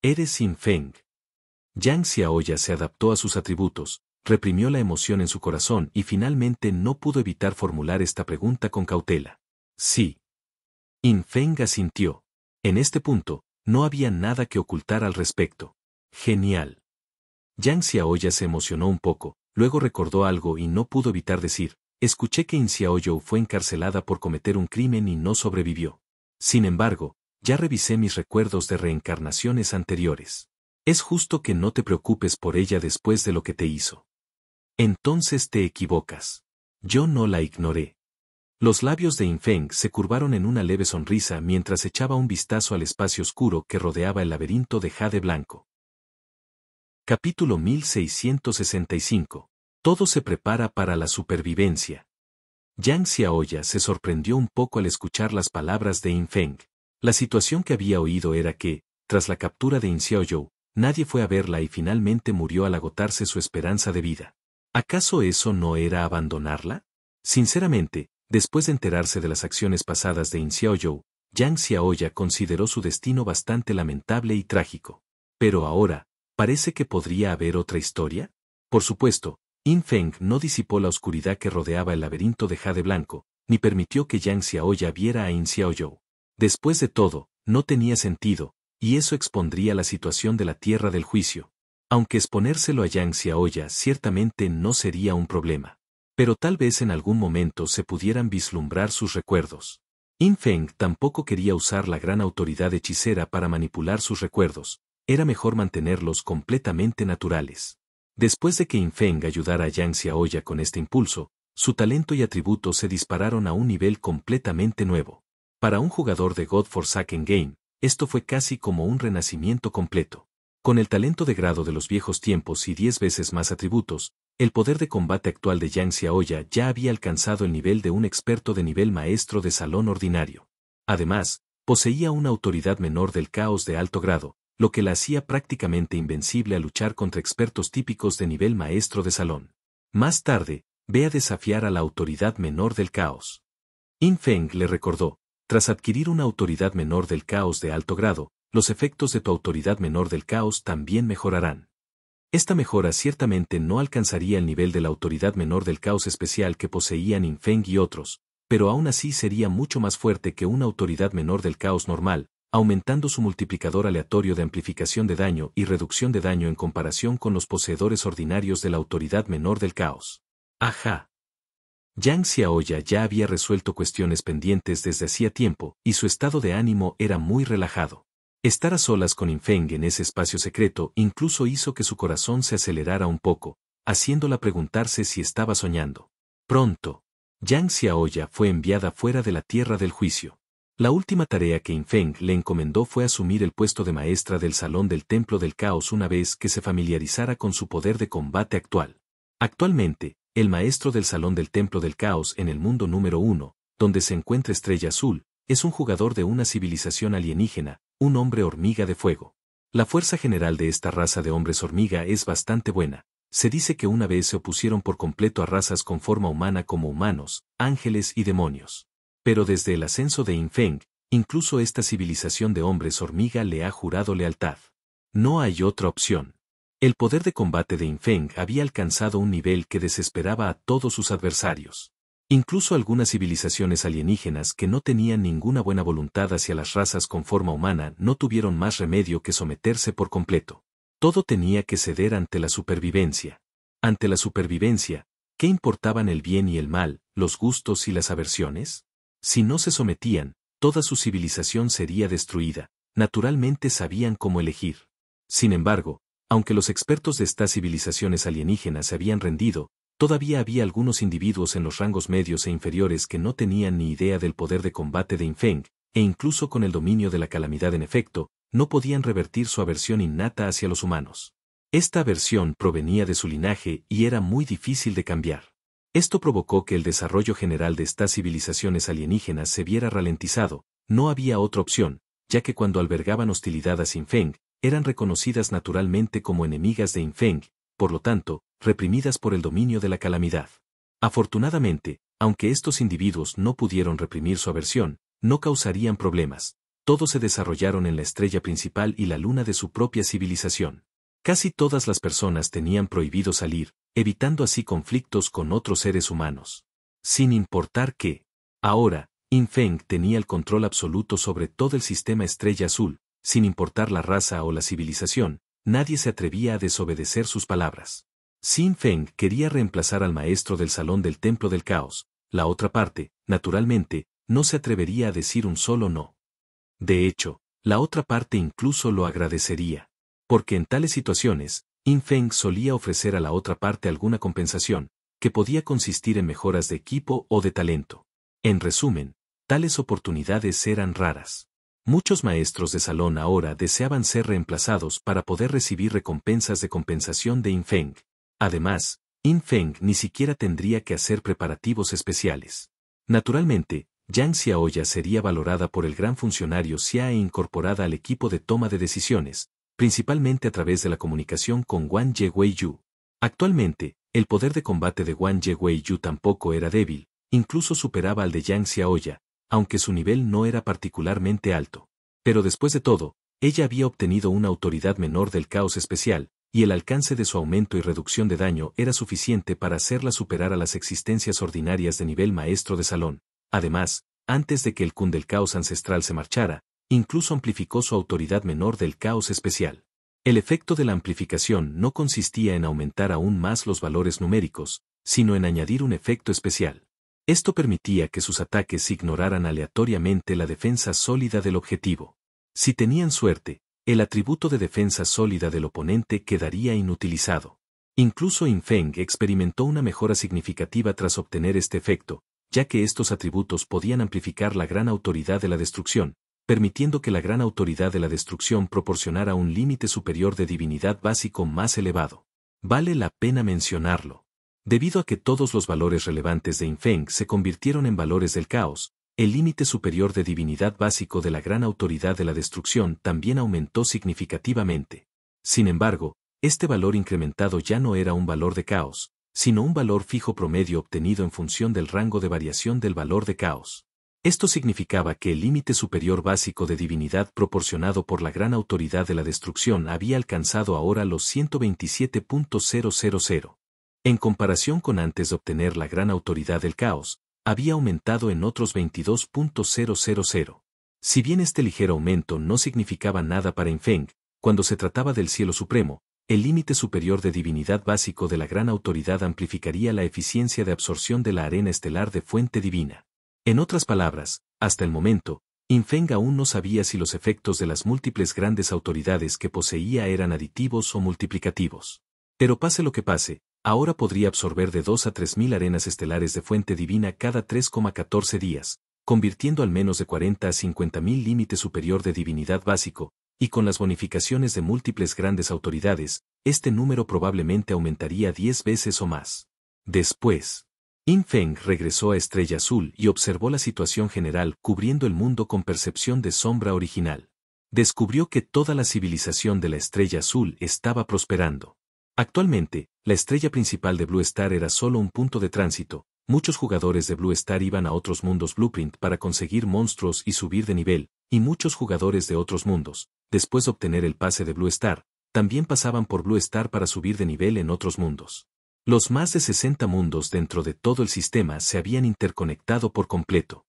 Eres Infeng. Yang Xiaoya se adaptó a sus atributos, reprimió la emoción en su corazón y finalmente no pudo evitar formular esta pregunta con cautela. Sí. Infeng asintió. En este punto, no había nada que ocultar al respecto. Genial. Yang Xiaoya se emocionó un poco, luego recordó algo y no pudo evitar decir, escuché que In Xiaoyou fue encarcelada por cometer un crimen y no sobrevivió. Sin embargo, ya revisé mis recuerdos de reencarnaciones anteriores. Es justo que no te preocupes por ella después de lo que te hizo. Entonces te equivocas. Yo no la ignoré. Los labios de Infeng se curvaron en una leve sonrisa mientras echaba un vistazo al espacio oscuro que rodeaba el laberinto de jade blanco. Capítulo 1665. Todo se prepara para la supervivencia. Yang Xiaoya se sorprendió un poco al escuchar las palabras de Infeng. La situación que había oído era que, tras la captura de In Xiaoyou, nadie fue a verla y finalmente murió al agotarse su esperanza de vida. ¿Acaso eso no era abandonarla? Sinceramente, después de enterarse de las acciones pasadas de In Xiaoyou, Yang Xiaoya consideró su destino bastante lamentable y trágico. Pero ahora, ¿parece que podría haber otra historia? Por supuesto, Infeng no disipó la oscuridad que rodeaba el laberinto de jade blanco, ni permitió que Yang Xiaoya viera a In Xiaoyou. Después de todo, no tenía sentido, y eso expondría la situación de la tierra del juicio. Aunque exponérselo a Yang Xiaoya ciertamente no sería un problema. Pero tal vez en algún momento se pudieran vislumbrar sus recuerdos. Yin Feng tampoco quería usar la gran autoridad hechicera para manipular sus recuerdos, era mejor mantenerlos completamente naturales. Después de que Yin Feng ayudara a Yang Xiaoya con este impulso, su talento y atributos se dispararon a un nivel completamente nuevo. Para un jugador de God Forsaken Game, esto fue casi como un renacimiento completo. Con el talento de grado de los viejos tiempos y 10 veces más atributos, el poder de combate actual de Yang Xiaoya ya había alcanzado el nivel de un experto de nivel maestro de salón ordinario. Además, poseía una autoridad menor del caos de alto grado, lo que la hacía prácticamente invencible a luchar contra expertos típicos de nivel maestro de salón. Más tarde, ve a desafiar a la autoridad menor del caos. Yin Feng le recordó, tras adquirir una autoridad menor del caos de alto grado, los efectos de tu autoridad menor del caos también mejorarán. Esta mejora ciertamente no alcanzaría el nivel de la autoridad menor del caos especial que poseían Yin Feng y otros, pero aún así sería mucho más fuerte que una autoridad menor del caos normal, aumentando su multiplicador aleatorio de amplificación de daño y reducción de daño en comparación con los poseedores ordinarios de la autoridad menor del caos. Ajá. Yang Xiaoya ya había resuelto cuestiones pendientes desde hacía tiempo, y su estado de ánimo era muy relajado. Estar a solas con Yin Feng en ese espacio secreto incluso hizo que su corazón se acelerara un poco, haciéndola preguntarse si estaba soñando. Pronto, Yang Xiaoya fue enviada fuera de la tierra del juicio. La última tarea que Yin Feng le encomendó fue asumir el puesto de maestra del Salón del Templo del Caos una vez que se familiarizara con su poder de combate actual. Actualmente, el maestro del Salón del Templo del Caos en el mundo número 1, donde se encuentra Estrella Azul, es un jugador de una civilización alienígena, un hombre hormiga de fuego. La fuerza general de esta raza de hombres hormiga es bastante buena. Se dice que una vez se opusieron por completo a razas con forma humana como humanos, ángeles y demonios. Pero desde el ascenso de Yin Feng, incluso esta civilización de hombres hormiga le ha jurado lealtad. No hay otra opción. El poder de combate de Yin Feng había alcanzado un nivel que desesperaba a todos sus adversarios. Incluso algunas civilizaciones alienígenas que no tenían ninguna buena voluntad hacia las razas con forma humana no tuvieron más remedio que someterse por completo. Todo tenía que ceder ante la supervivencia. Ante la supervivencia, ¿qué importaban el bien y el mal, los gustos y las aversiones? Si no se sometían, toda su civilización sería destruida. Naturalmente sabían cómo elegir. Sin embargo, aunque los expertos de estas civilizaciones alienígenas se habían rendido, todavía había algunos individuos en los rangos medios e inferiores que no tenían ni idea del poder de combate de Yin Feng, e incluso con el dominio de la calamidad en efecto, no podían revertir su aversión innata hacia los humanos. Esta aversión provenía de su linaje y era muy difícil de cambiar. Esto provocó que el desarrollo general de estas civilizaciones alienígenas se viera ralentizado, no había otra opción, ya que cuando albergaban hostilidad a Yin Feng, eran reconocidas naturalmente como enemigas de Yin Feng, por lo tanto, reprimidas por el dominio de la calamidad. Afortunadamente, aunque estos individuos no pudieron reprimir su aversión, no causarían problemas. Todos se desarrollaron en la estrella principal y la luna de su propia civilización. Casi todas las personas tenían prohibido salir, evitando así conflictos con otros seres humanos. Sin importar qué. Ahora, Yin Feng tenía el control absoluto sobre todo el sistema Estrella Azul, sin importar la raza o la civilización, nadie se atrevía a desobedecer sus palabras. Si Yin Feng quería reemplazar al maestro del Salón del Templo del Caos, la otra parte, naturalmente, no se atrevería a decir un solo no. De hecho, la otra parte incluso lo agradecería. Porque en tales situaciones, Yin Feng solía ofrecer a la otra parte alguna compensación, que podía consistir en mejoras de equipo o de talento. En resumen, tales oportunidades eran raras. Muchos maestros de salón ahora deseaban ser reemplazados para poder recibir recompensas de compensación de Yin Feng. Además, Yin Feng ni siquiera tendría que hacer preparativos especiales. Naturalmente, Yang Xiaoya sería valorada por el gran funcionario Xia e incorporada al equipo de toma de decisiones, principalmente a través de la comunicación con Wang Ye Wei-yu. Actualmente, el poder de combate de Wang Ye Wei-yu tampoco era débil, incluso superaba al de Yang Xiaoya, aunque su nivel no era particularmente alto. Pero después de todo, ella había obtenido una autoridad menor del caos especial, y el alcance de su aumento y reducción de daño era suficiente para hacerla superar a las existencias ordinarias de nivel maestro de salón. Además, antes de que el Kun del caos ancestral se marchara, incluso amplificó su autoridad menor del caos especial. El efecto de la amplificación no consistía en aumentar aún más los valores numéricos, sino en añadir un efecto especial. Esto permitía que sus ataques ignoraran aleatoriamente la defensa sólida del objetivo. Si tenían suerte, el atributo de defensa sólida del oponente quedaría inutilizado. Incluso Yin Feng experimentó una mejora significativa tras obtener este efecto, ya que estos atributos podían amplificar la gran autoridad de la destrucción, permitiendo que la gran autoridad de la destrucción proporcionara un límite superior de divinidad básico más elevado. Vale la pena mencionarlo. Debido a que todos los valores relevantes de Yin Feng se convirtieron en valores del caos, el límite superior de divinidad básico de la gran autoridad de la destrucción también aumentó significativamente. Sin embargo, este valor incrementado ya no era un valor de caos, sino un valor fijo promedio obtenido en función del rango de variación del valor de caos. Esto significaba que el límite superior básico de divinidad proporcionado por la gran autoridad de la destrucción había alcanzado ahora los 127.000. En comparación con antes de obtener la gran autoridad del caos, había aumentado en otros 22.000. Si bien este ligero aumento no significaba nada para Yin Feng, cuando se trataba del cielo supremo, el límite superior de divinidad básico de la gran autoridad amplificaría la eficiencia de absorción de la arena estelar de fuente divina. En otras palabras, hasta el momento, Yin Feng aún no sabía si los efectos de las múltiples grandes autoridades que poseía eran aditivos o multiplicativos. Pero pase lo que pase, ahora podría absorber de 2 a 3.000 arenas estelares de fuente divina cada 3,14 días, convirtiendo al menos de 40 a 50.000 límite superior de divinidad básico, y con las bonificaciones de múltiples grandes autoridades, este número probablemente aumentaría 10 veces o más. Después, Yin Feng regresó a Estrella Azul y observó la situación general cubriendo el mundo con percepción de sombra original. Descubrió que toda la civilización de la Estrella Azul estaba prosperando. Actualmente, la estrella principal de Blue Star era solo un punto de tránsito. Muchos jugadores de Blue Star iban a otros mundos Blueprint para conseguir monstruos y subir de nivel, y muchos jugadores de otros mundos, después de obtener el pase de Blue Star, también pasaban por Blue Star para subir de nivel en otros mundos. Los más de 60 mundos dentro de todo el sistema se habían interconectado por completo.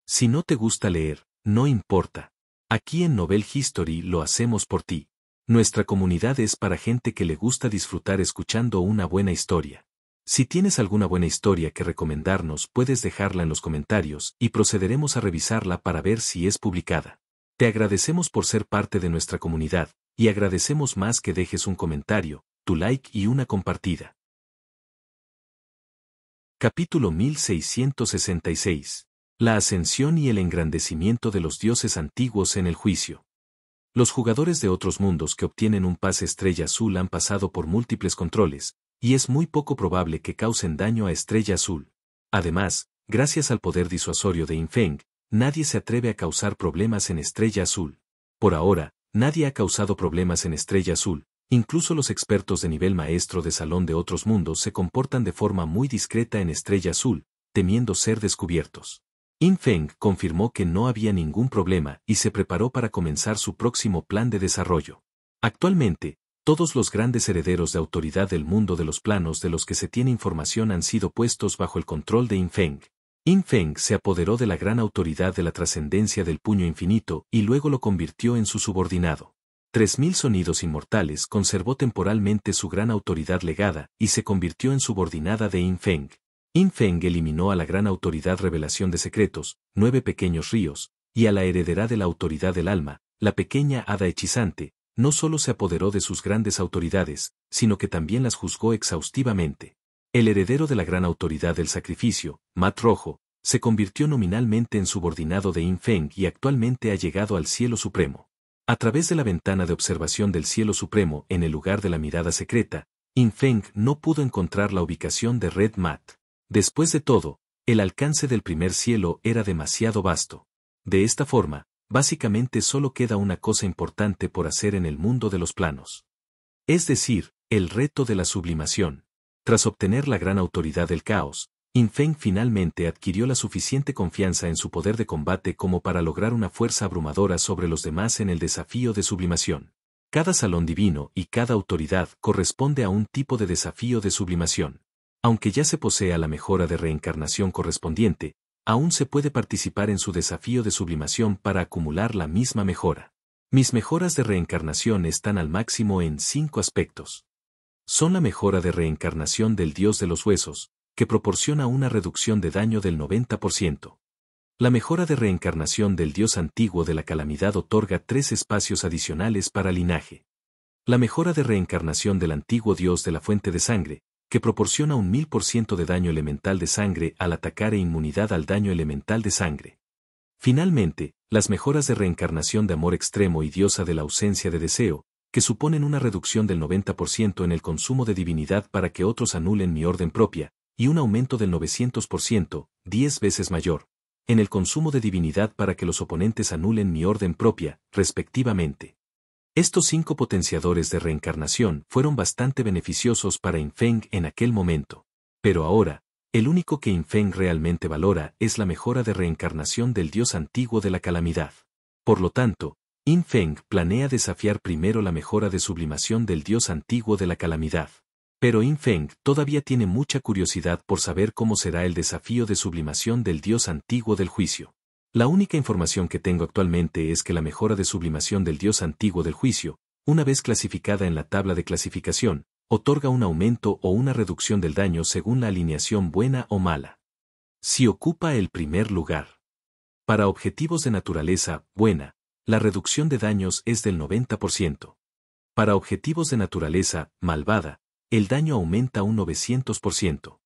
Si no te gusta leer, no importa. Aquí en Novel History lo hacemos por ti. Nuestra comunidad es para gente que le gusta disfrutar escuchando una buena historia. Si tienes alguna buena historia que recomendarnos, puedes dejarla en los comentarios y procederemos a revisarla para ver si es publicada. Te agradecemos por ser parte de nuestra comunidad, y agradecemos más que dejes un comentario, tu like y una compartida. Capítulo 1666. La ascensión y el engrandecimiento de los dioses antiguos en el juicio. Los jugadores de otros mundos que obtienen un pase Estrella Azul han pasado por múltiples controles, y es muy poco probable que causen daño a Estrella Azul. Además, gracias al poder disuasorio de Yin Feng, nadie se atreve a causar problemas en Estrella Azul. Por ahora, nadie ha causado problemas en Estrella Azul. Incluso los expertos de nivel maestro de salón de otros mundos se comportan de forma muy discreta en Estrella Azul, temiendo ser descubiertos. Yin Feng confirmó que no había ningún problema y se preparó para comenzar su próximo plan de desarrollo. Actualmente, todos los grandes herederos de autoridad del mundo de los planos de los que se tiene información han sido puestos bajo el control de Yin Feng. Yin Feng se apoderó de la gran autoridad de la trascendencia del puño infinito y luego lo convirtió en su subordinado. 3.000 sonidos inmortales conservó temporalmente su gran autoridad legada y se convirtió en subordinada de Yin Feng. Yin Feng eliminó a la gran autoridad revelación de secretos, 9 pequeños ríos, y a la heredera de la autoridad del alma, la pequeña hada hechizante. No solo se apoderó de sus grandes autoridades, sino que también las juzgó exhaustivamente. El heredero de la gran autoridad del sacrificio, Mat Rojo, se convirtió nominalmente en subordinado de Yin Feng y actualmente ha llegado al cielo supremo. A través de la ventana de observación del cielo supremo en el lugar de la mirada secreta, Yin Feng no pudo encontrar la ubicación de Red Mat. Después de todo, el alcance del primer cielo era demasiado vasto. De esta forma, básicamente solo queda una cosa importante por hacer en el mundo de los planos. Es decir, el reto de la sublimación. Tras obtener la gran autoridad del caos, Yin Feng finalmente adquirió la suficiente confianza en su poder de combate como para lograr una fuerza abrumadora sobre los demás en el desafío de sublimación. Cada salón divino y cada autoridad corresponde a un tipo de desafío de sublimación. Aunque ya se posea la mejora de reencarnación correspondiente, aún se puede participar en su desafío de sublimación para acumular la misma mejora. Mis mejoras de reencarnación están al máximo en 5 aspectos. Son la mejora de reencarnación del dios de los huesos, que proporciona una reducción de daño del 90%. La mejora de reencarnación del dios antiguo de la calamidad otorga 3 espacios adicionales para linaje. La mejora de reencarnación del antiguo dios de la fuente de sangre, que proporciona un 1000% de daño elemental de sangre al atacar e inmunidad al daño elemental de sangre. Finalmente, las mejoras de reencarnación de amor extremo y diosa de la ausencia de deseo, que suponen una reducción del 90% en el consumo de divinidad para que otros anulen mi orden propia, y un aumento del 900%, 10 veces mayor, en el consumo de divinidad para que los oponentes anulen mi orden propia, respectivamente. Estos 5 potenciadores de reencarnación fueron bastante beneficiosos para Yin Feng en aquel momento. Pero ahora, el único que Yin Feng realmente valora es la mejora de reencarnación del dios antiguo de la calamidad. Por lo tanto, Yin Feng planea desafiar primero la mejora de sublimación del dios antiguo de la calamidad. Pero Yin Feng todavía tiene mucha curiosidad por saber cómo será el desafío de sublimación del dios antiguo del juicio. La única información que tengo actualmente es que la mejora de sublimación del dios antiguo del juicio, una vez clasificada en la tabla de clasificación, otorga un aumento o una reducción del daño según la alineación buena o mala. Si ocupa el primer lugar. Para objetivos de naturaleza buena, la reducción de daños es del 90%. Para objetivos de naturaleza malvada, el daño aumenta un 900%.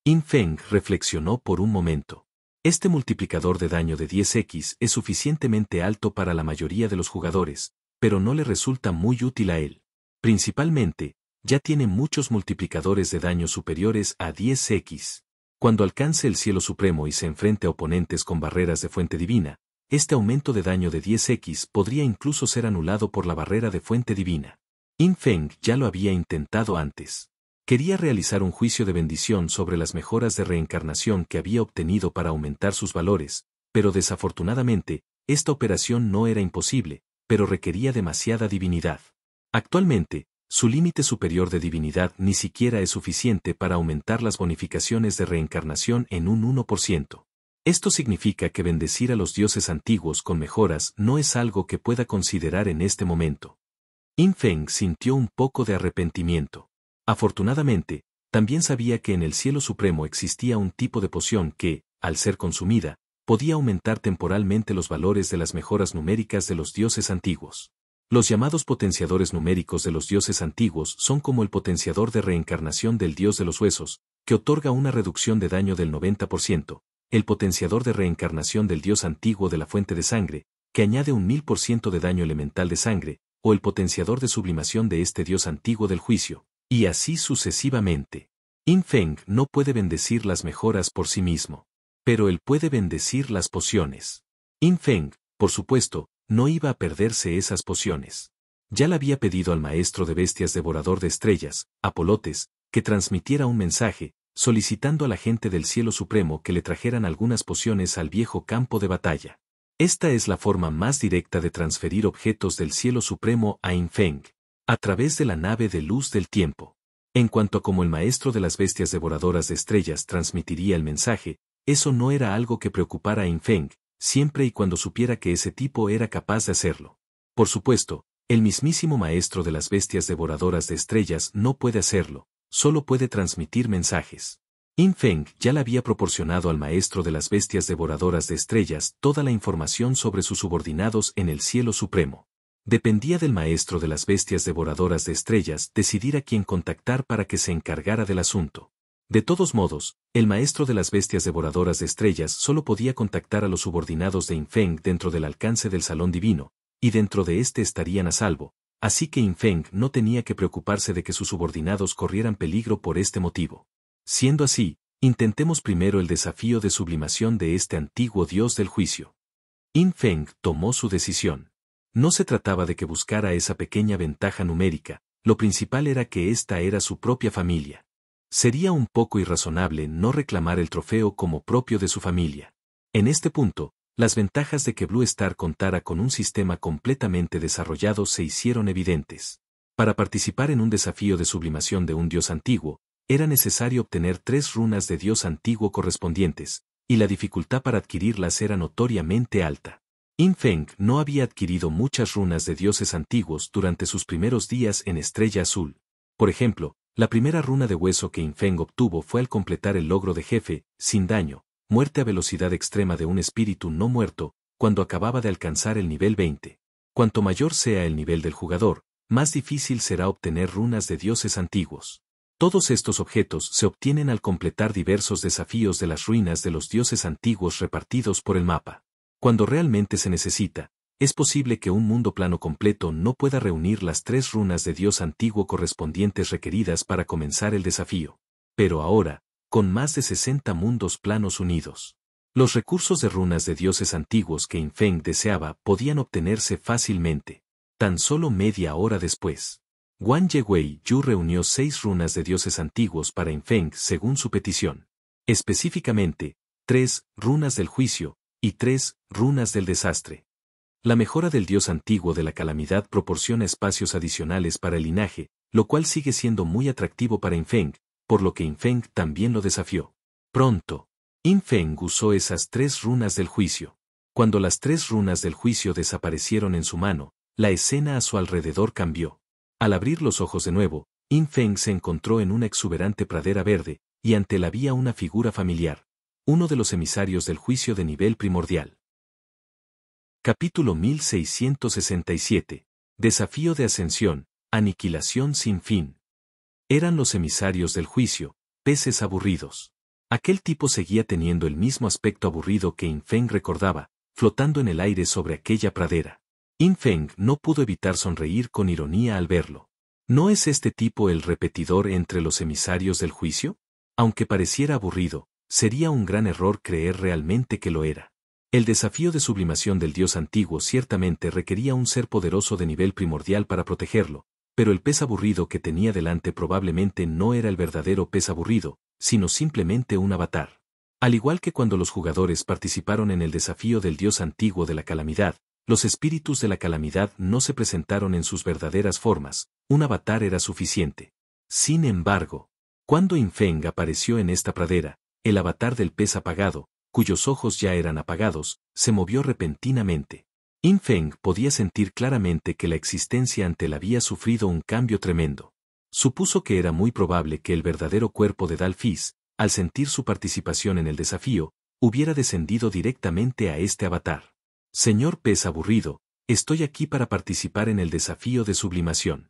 Yin Feng reflexionó por un momento. Este multiplicador de daño de 10x es suficientemente alto para la mayoría de los jugadores, pero no le resulta muy útil a él. Principalmente, ya tiene muchos multiplicadores de daño superiores a 10x. Cuando alcance el cielo supremo y se enfrente a oponentes con barreras de fuente divina, este aumento de daño de 10x podría incluso ser anulado por la barrera de fuente divina. Yin Feng ya lo había intentado antes. Quería realizar un juicio de bendición sobre las mejoras de reencarnación que había obtenido para aumentar sus valores, pero desafortunadamente, esta operación no era imposible, pero requería demasiada divinidad. Actualmente, su límite superior de divinidad ni siquiera es suficiente para aumentar las bonificaciones de reencarnación en un 1%. Esto significa que bendecir a los dioses antiguos con mejoras no es algo que pueda considerar en este momento. Yin Feng sintió un poco de arrepentimiento. Afortunadamente, también sabía que en el cielo supremo existía un tipo de poción que, al ser consumida, podía aumentar temporalmente los valores de las mejoras numéricas de los dioses antiguos. Los llamados potenciadores numéricos de los dioses antiguos son como el potenciador de reencarnación del dios de los huesos, que otorga una reducción de daño del 90%, el potenciador de reencarnación del dios antiguo de la fuente de sangre, que añade un 1000% de daño elemental de sangre, o el potenciador de sublimación de este dios antiguo del juicio. Y así sucesivamente. Yin Feng no puede bendecir las mejoras por sí mismo. Pero él puede bendecir las pociones. Yin Feng, por supuesto, no iba a perderse esas pociones. Ya le había pedido al maestro de bestias devorador de estrellas, Apolotes, que transmitiera un mensaje, solicitando a la gente del cielo supremo que le trajeran algunas pociones al viejo campo de batalla. Esta es la forma más directa de transferir objetos del cielo supremo a Yin Feng, a través de la nave de luz del tiempo. En cuanto a cómo el maestro de las bestias devoradoras de estrellas transmitiría el mensaje, eso no era algo que preocupara a Yin Feng, siempre y cuando supiera que ese tipo era capaz de hacerlo. Por supuesto, el mismísimo maestro de las bestias devoradoras de estrellas no puede hacerlo, solo puede transmitir mensajes. Yin Feng ya le había proporcionado al maestro de las bestias devoradoras de estrellas toda la información sobre sus subordinados en el cielo supremo. Dependía del maestro de las bestias devoradoras de estrellas decidir a quién contactar para que se encargara del asunto. De todos modos, el maestro de las bestias devoradoras de estrellas solo podía contactar a los subordinados de Yin Feng dentro del alcance del salón divino, y dentro de este estarían a salvo, así que Yin Feng no tenía que preocuparse de que sus subordinados corrieran peligro por este motivo. Siendo así, intentemos primero el desafío de sublimación de este antiguo dios del juicio. Yin Feng tomó su decisión. No se trataba de que buscara esa pequeña ventaja numérica, lo principal era que esta era su propia familia. Sería un poco irrazonable no reclamar el trofeo como propio de su familia. En este punto, las ventajas de que Blue Star contara con un sistema completamente desarrollado se hicieron evidentes. Para participar en un desafío de sublimación de un dios antiguo, era necesario obtener 3 runas de dios antiguo correspondientes, y la dificultad para adquirirlas era notoriamente alta. Yin Feng no había adquirido muchas runas de dioses antiguos durante sus primeros días en Estrella Azul. Por ejemplo, la primera runa de hueso que Yin Feng obtuvo fue al completar el logro de jefe, sin daño, muerte a velocidad extrema de un espíritu no muerto, cuando acababa de alcanzar el nivel 20. Cuanto mayor sea el nivel del jugador, más difícil será obtener runas de dioses antiguos. Todos estos objetos se obtienen al completar diversos desafíos de las ruinas de los dioses antiguos repartidos por el mapa. Cuando realmente se necesita, es posible que un mundo plano completo no pueda reunir las 3 runas de dios antiguo correspondientes requeridas para comenzar el desafío. Pero ahora, con más de 60 mundos planos unidos, los recursos de runas de dioses antiguos que Yin Feng deseaba podían obtenerse fácilmente. Tan solo media hora después, Wang Yewei Yu reunió 6 runas de dioses antiguos para Yin Feng según su petición. Específicamente, 3 runas del juicio y 3 runas del desastre. La mejora del dios antiguo de la calamidad proporciona espacios adicionales para el linaje, lo cual sigue siendo muy atractivo para Yin Feng, por lo que Yin Feng también lo desafió. Pronto, Yin Feng usó esas 3 runas del juicio. Cuando las 3 runas del juicio desaparecieron en su mano, la escena a su alrededor cambió. Al abrir los ojos de nuevo, Yin Feng se encontró en una exuberante pradera verde, y ante él había una figura familiar, uno de los emisarios del juicio de nivel primordial. Capítulo 1667. Desafío de ascensión, aniquilación sin fin. Eran los emisarios del juicio, peces aburridos. Aquel tipo seguía teniendo el mismo aspecto aburrido que Yin Feng recordaba, flotando en el aire sobre aquella pradera. Yin Feng no pudo evitar sonreír con ironía al verlo. ¿No es este tipo el repetidor entre los emisarios del juicio? Aunque pareciera aburrido, sería un gran error creer realmente que lo era. El desafío de sublimación del dios antiguo ciertamente requería un ser poderoso de nivel primordial para protegerlo, pero el pez aburrido que tenía delante probablemente no era el verdadero pez aburrido, sino simplemente un avatar. Al igual que cuando los jugadores participaron en el desafío del dios antiguo de la calamidad, los espíritus de la calamidad no se presentaron en sus verdaderas formas, un avatar era suficiente. Sin embargo, cuando Yin Feng apareció en esta pradera, el avatar del pez apagado, cuyos ojos ya eran apagados, se movió repentinamente. Yin Feng podía sentir claramente que la existencia ante él había sufrido un cambio tremendo. Supuso que era muy probable que el verdadero cuerpo de Dalfis, al sentir su participación en el desafío, hubiera descendido directamente a este avatar. Señor pez aburrido, estoy aquí para participar en el desafío de sublimación.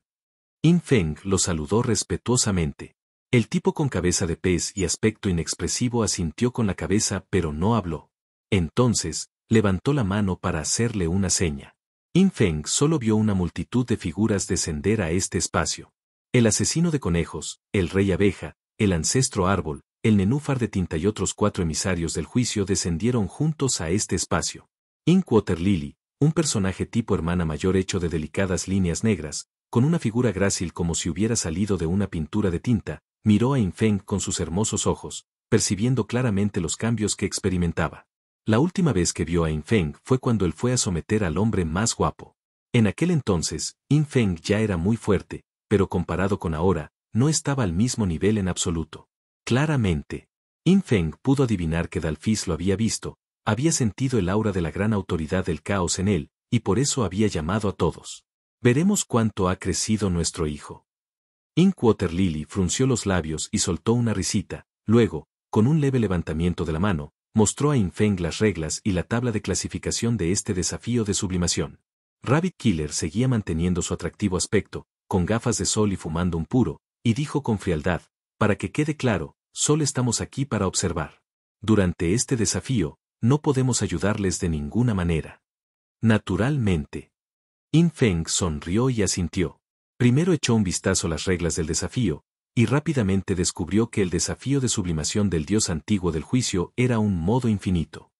Yin Feng lo saludó respetuosamente. El tipo con cabeza de pez y aspecto inexpresivo asintió con la cabeza pero no habló. Entonces, levantó la mano para hacerle una seña. Yin Feng solo vio una multitud de figuras descender a este espacio. El asesino de conejos, el rey abeja, el ancestro árbol, el nenúfar de tinta y otros 4 emisarios del juicio descendieron juntos a este espacio. Inkwater Lily, un personaje tipo hermana mayor hecho de delicadas líneas negras, con una figura grácil como si hubiera salido de una pintura de tinta, miró a Yin Feng con sus hermosos ojos, percibiendo claramente los cambios que experimentaba. La última vez que vio a Yin Feng fue cuando él fue a someter al hombre más guapo. En aquel entonces, Yin Feng ya era muy fuerte, pero comparado con ahora, no estaba al mismo nivel en absoluto. Claramente, Yin Feng pudo adivinar que Dalfis lo había visto, había sentido el aura de la gran autoridad del caos en él, y por eso había llamado a todos. Veremos cuánto ha crecido nuestro hijo. Inkwater Lily frunció los labios y soltó una risita, luego, con un leve levantamiento de la mano, mostró a Yin Feng las reglas y la tabla de clasificación de este desafío de sublimación. Rabbit Killer seguía manteniendo su atractivo aspecto, con gafas de sol y fumando un puro, y dijo con frialdad, para que quede claro, solo estamos aquí para observar. Durante este desafío, no podemos ayudarles de ninguna manera. Naturalmente. Yin Feng sonrió y asintió. Primero echó un vistazo a las reglas del desafío, y rápidamente descubrió que el desafío de sublimación del dios antiguo del juicio era un modo infinito.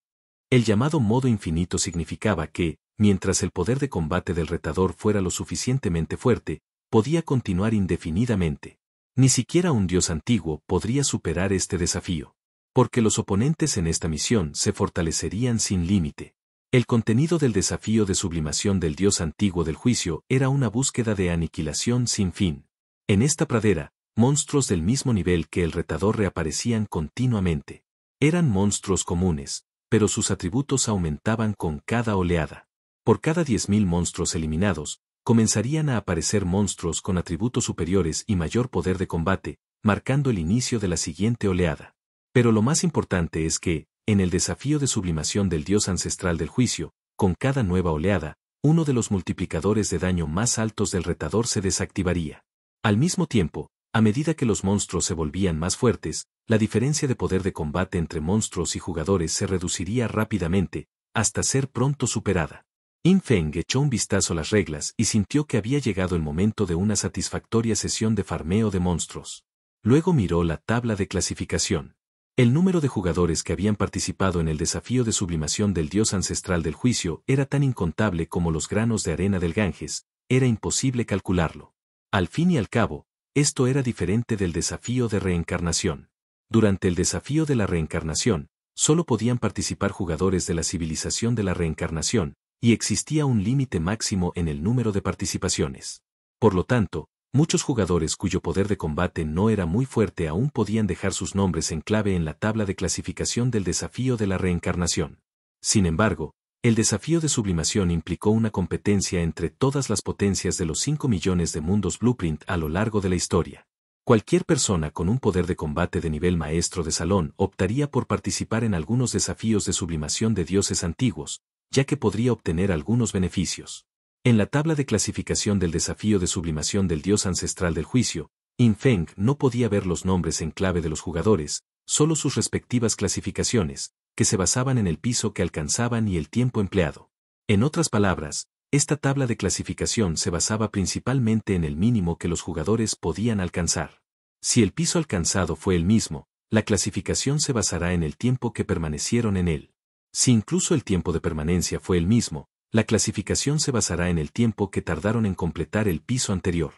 El llamado modo infinito significaba que, mientras el poder de combate del retador fuera lo suficientemente fuerte, podía continuar indefinidamente. Ni siquiera un dios antiguo podría superar este desafío, porque los oponentes en esta misión se fortalecerían sin límite. El contenido del desafío de sublimación del dios antiguo del juicio era una búsqueda de aniquilación sin fin. En esta pradera, monstruos del mismo nivel que el retador reaparecían continuamente. Eran monstruos comunes, pero sus atributos aumentaban con cada oleada. Por cada 10.000 monstruos eliminados, comenzarían a aparecer monstruos con atributos superiores y mayor poder de combate, marcando el inicio de la siguiente oleada. Pero lo más importante es que, en el desafío de sublimación del dios ancestral del juicio, con cada nueva oleada, uno de los multiplicadores de daño más altos del retador se desactivaría. Al mismo tiempo, a medida que los monstruos se volvían más fuertes, la diferencia de poder de combate entre monstruos y jugadores se reduciría rápidamente, hasta ser pronto superada. Yin Feng echó un vistazo a las reglas y sintió que había llegado el momento de una satisfactoria sesión de farmeo de monstruos. Luego miró la tabla de clasificación. El número de jugadores que habían participado en el desafío de sublimación del dios ancestral del juicio era tan incontable como los granos de arena del Ganges, era imposible calcularlo. Al fin y al cabo, esto era diferente del desafío de reencarnación. Durante el desafío de la reencarnación, solo podían participar jugadores de la civilización de la reencarnación, y existía un límite máximo en el número de participaciones. Por lo tanto, muchos jugadores cuyo poder de combate no era muy fuerte aún podían dejar sus nombres en clave en la tabla de clasificación del desafío de la reencarnación. Sin embargo, el desafío de sublimación implicó una competencia entre todas las potencias de los 5 millones de mundos Blueprint a lo largo de la historia. Cualquier persona con un poder de combate de nivel maestro de salón optaría por participar en algunos desafíos de sublimación de dioses antiguos, ya que podría obtener algunos beneficios. En la tabla de clasificación del desafío de sublimación del dios ancestral del juicio, Yin Feng no podía ver los nombres en clave de los jugadores, solo sus respectivas clasificaciones, que se basaban en el piso que alcanzaban y el tiempo empleado. En otras palabras, esta tabla de clasificación se basaba principalmente en el mínimo que los jugadores podían alcanzar. Si el piso alcanzado fue el mismo, la clasificación se basará en el tiempo que permanecieron en él. Si incluso el tiempo de permanencia fue el mismo, la clasificación se basará en el tiempo que tardaron en completar el piso anterior.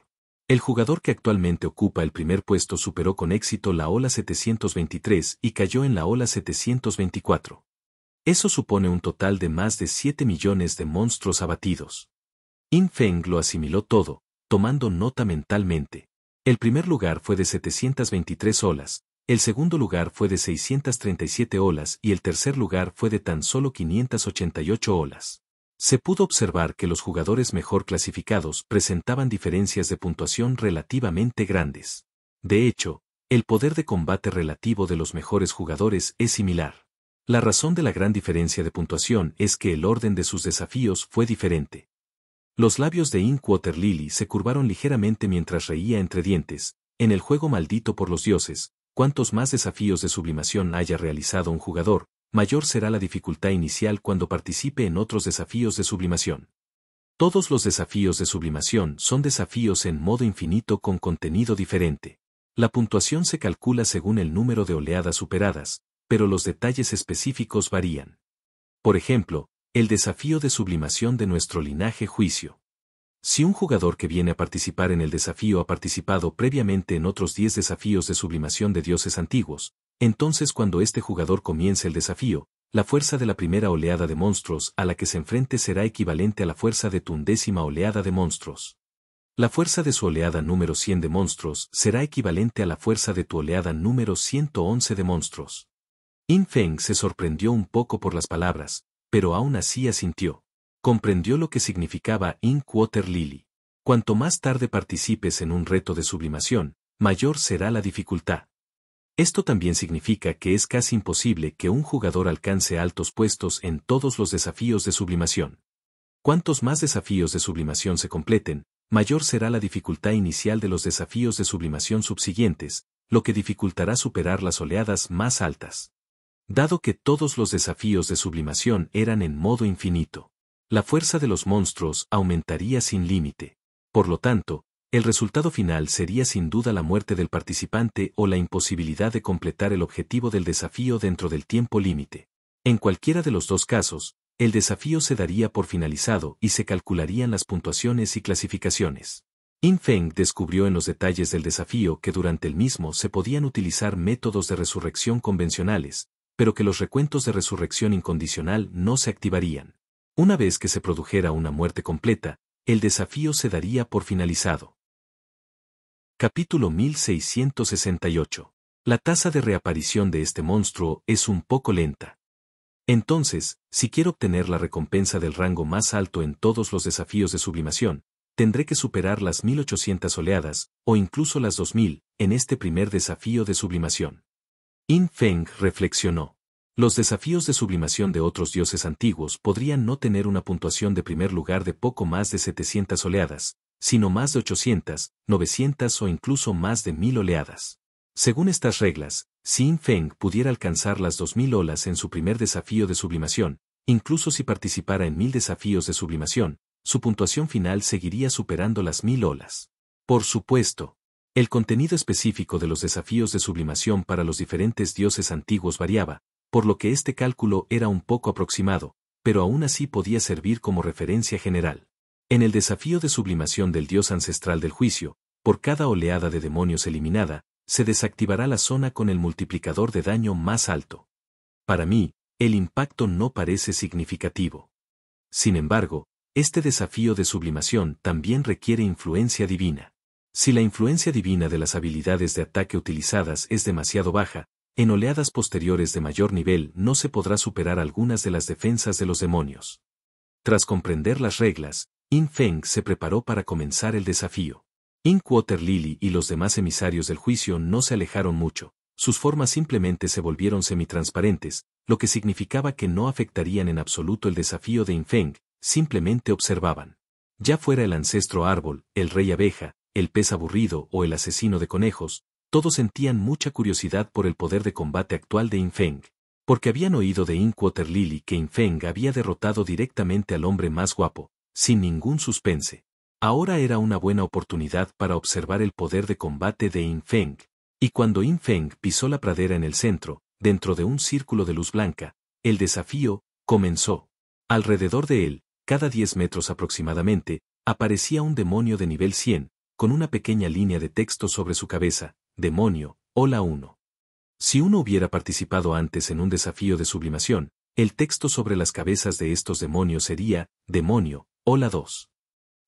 El jugador que actualmente ocupa el primer puesto superó con éxito la ola 723 y cayó en la ola 724. Eso supone un total de más de 7 millones de monstruos abatidos. Yin Feng lo asimiló todo, tomando nota mentalmente. El primer lugar fue de 723 olas, el segundo lugar fue de 637 olas y el tercer lugar fue de tan solo 588 olas. Se pudo observar que los jugadores mejor clasificados presentaban diferencias de puntuación relativamente grandes. De hecho, el poder de combate relativo de los mejores jugadores es similar. La razón de la gran diferencia de puntuación es que el orden de sus desafíos fue diferente. Los labios de Inkwater Lily se curvaron ligeramente mientras reía entre dientes. En el juego maldito por los dioses, cuantos más desafíos de sublimación haya realizado un jugador, mayor será la dificultad inicial cuando participe en otros desafíos de sublimación. Todos los desafíos de sublimación son desafíos en modo infinito con contenido diferente. La puntuación se calcula según el número de oleadas superadas, pero los detalles específicos varían. Por ejemplo, el desafío de sublimación de nuestro linaje juicio. Si un jugador que viene a participar en el desafío ha participado previamente en otros 10 desafíos de sublimación de dioses antiguos, entonces cuando este jugador comience el desafío, la fuerza de la primera oleada de monstruos a la que se enfrente será equivalente a la fuerza de tu 10ª oleada de monstruos. La fuerza de su oleada número 100 de monstruos será equivalente a la fuerza de tu oleada número 111 de monstruos. Yin Feng se sorprendió un poco por las palabras, pero aún así asintió. Comprendió lo que significaba Inkwater Lily. Cuanto más tarde participes en un reto de sublimación, mayor será la dificultad. Esto también significa que es casi imposible que un jugador alcance altos puestos en todos los desafíos de sublimación. Cuantos más desafíos de sublimación se completen, mayor será la dificultad inicial de los desafíos de sublimación subsiguientes, lo que dificultará superar las oleadas más altas. Dado que todos los desafíos de sublimación eran en modo infinito, la fuerza de los monstruos aumentaría sin límite. Por lo tanto, el resultado final sería sin duda la muerte del participante o la imposibilidad de completar el objetivo del desafío dentro del tiempo límite. En cualquiera de los dos casos, el desafío se daría por finalizado y se calcularían las puntuaciones y clasificaciones. Yin Feng descubrió en los detalles del desafío que durante el mismo se podían utilizar métodos de resurrección convencionales, pero que los recuentos de resurrección incondicional no se activarían. Una vez que se produjera una muerte completa, el desafío se daría por finalizado. Capítulo 1668. La tasa de reaparición de este monstruo es un poco lenta. Entonces, si quiero obtener la recompensa del rango más alto en todos los desafíos de sublimación, tendré que superar las 1800 oleadas, o incluso las 2000, en este primer desafío de sublimación. Yin Feng reflexionó. Los desafíos de sublimación de otros dioses antiguos podrían no tener una puntuación de primer lugar de poco más de 700 oleadas, sino más de 800, 900 o incluso más de 1000 oleadas. Según estas reglas, si Yin Feng pudiera alcanzar las 2000 olas en su primer desafío de sublimación, incluso si participara en 1000 desafíos de sublimación, su puntuación final seguiría superando las 1000 olas. Por supuesto, el contenido específico de los desafíos de sublimación para los diferentes dioses antiguos variaba, por lo que este cálculo era un poco aproximado, pero aún así podía servir como referencia general. En el desafío de sublimación del dios ancestral del juicio, por cada oleada de demonios eliminada, se desactivará la zona con el multiplicador de daño más alto. Para mí, el impacto no parece significativo. Sin embargo, este desafío de sublimación también requiere influencia divina. Si la influencia divina de las habilidades de ataque utilizadas es demasiado baja, en oleadas posteriores de mayor nivel no se podrá superar algunas de las defensas de los demonios. Tras comprender las reglas, Yin Feng se preparó para comenzar el desafío. Inkwater Lily y los demás emisarios del juicio no se alejaron mucho, sus formas simplemente se volvieron semitransparentes, lo que significaba que no afectarían en absoluto el desafío de Yin Feng, simplemente observaban. Ya fuera el ancestro árbol, el rey abeja, el pez aburrido o el asesino de conejos, todos sentían mucha curiosidad por el poder de combate actual de Yin Feng, porque habían oído de Inkwater Lily que Yin Feng había derrotado directamente al hombre más guapo, sin ningún suspense. Ahora era una buena oportunidad para observar el poder de combate de Yin Feng, y cuando Yin Feng pisó la pradera en el centro, dentro de un círculo de luz blanca, el desafío comenzó. Alrededor de él, cada 10 metros aproximadamente, aparecía un demonio de nivel 100, con una pequeña línea de texto sobre su cabeza: demonio, Ola 1. Si uno hubiera participado antes en un desafío de sublimación, el texto sobre las cabezas de estos demonios sería: demonio, Ola 2.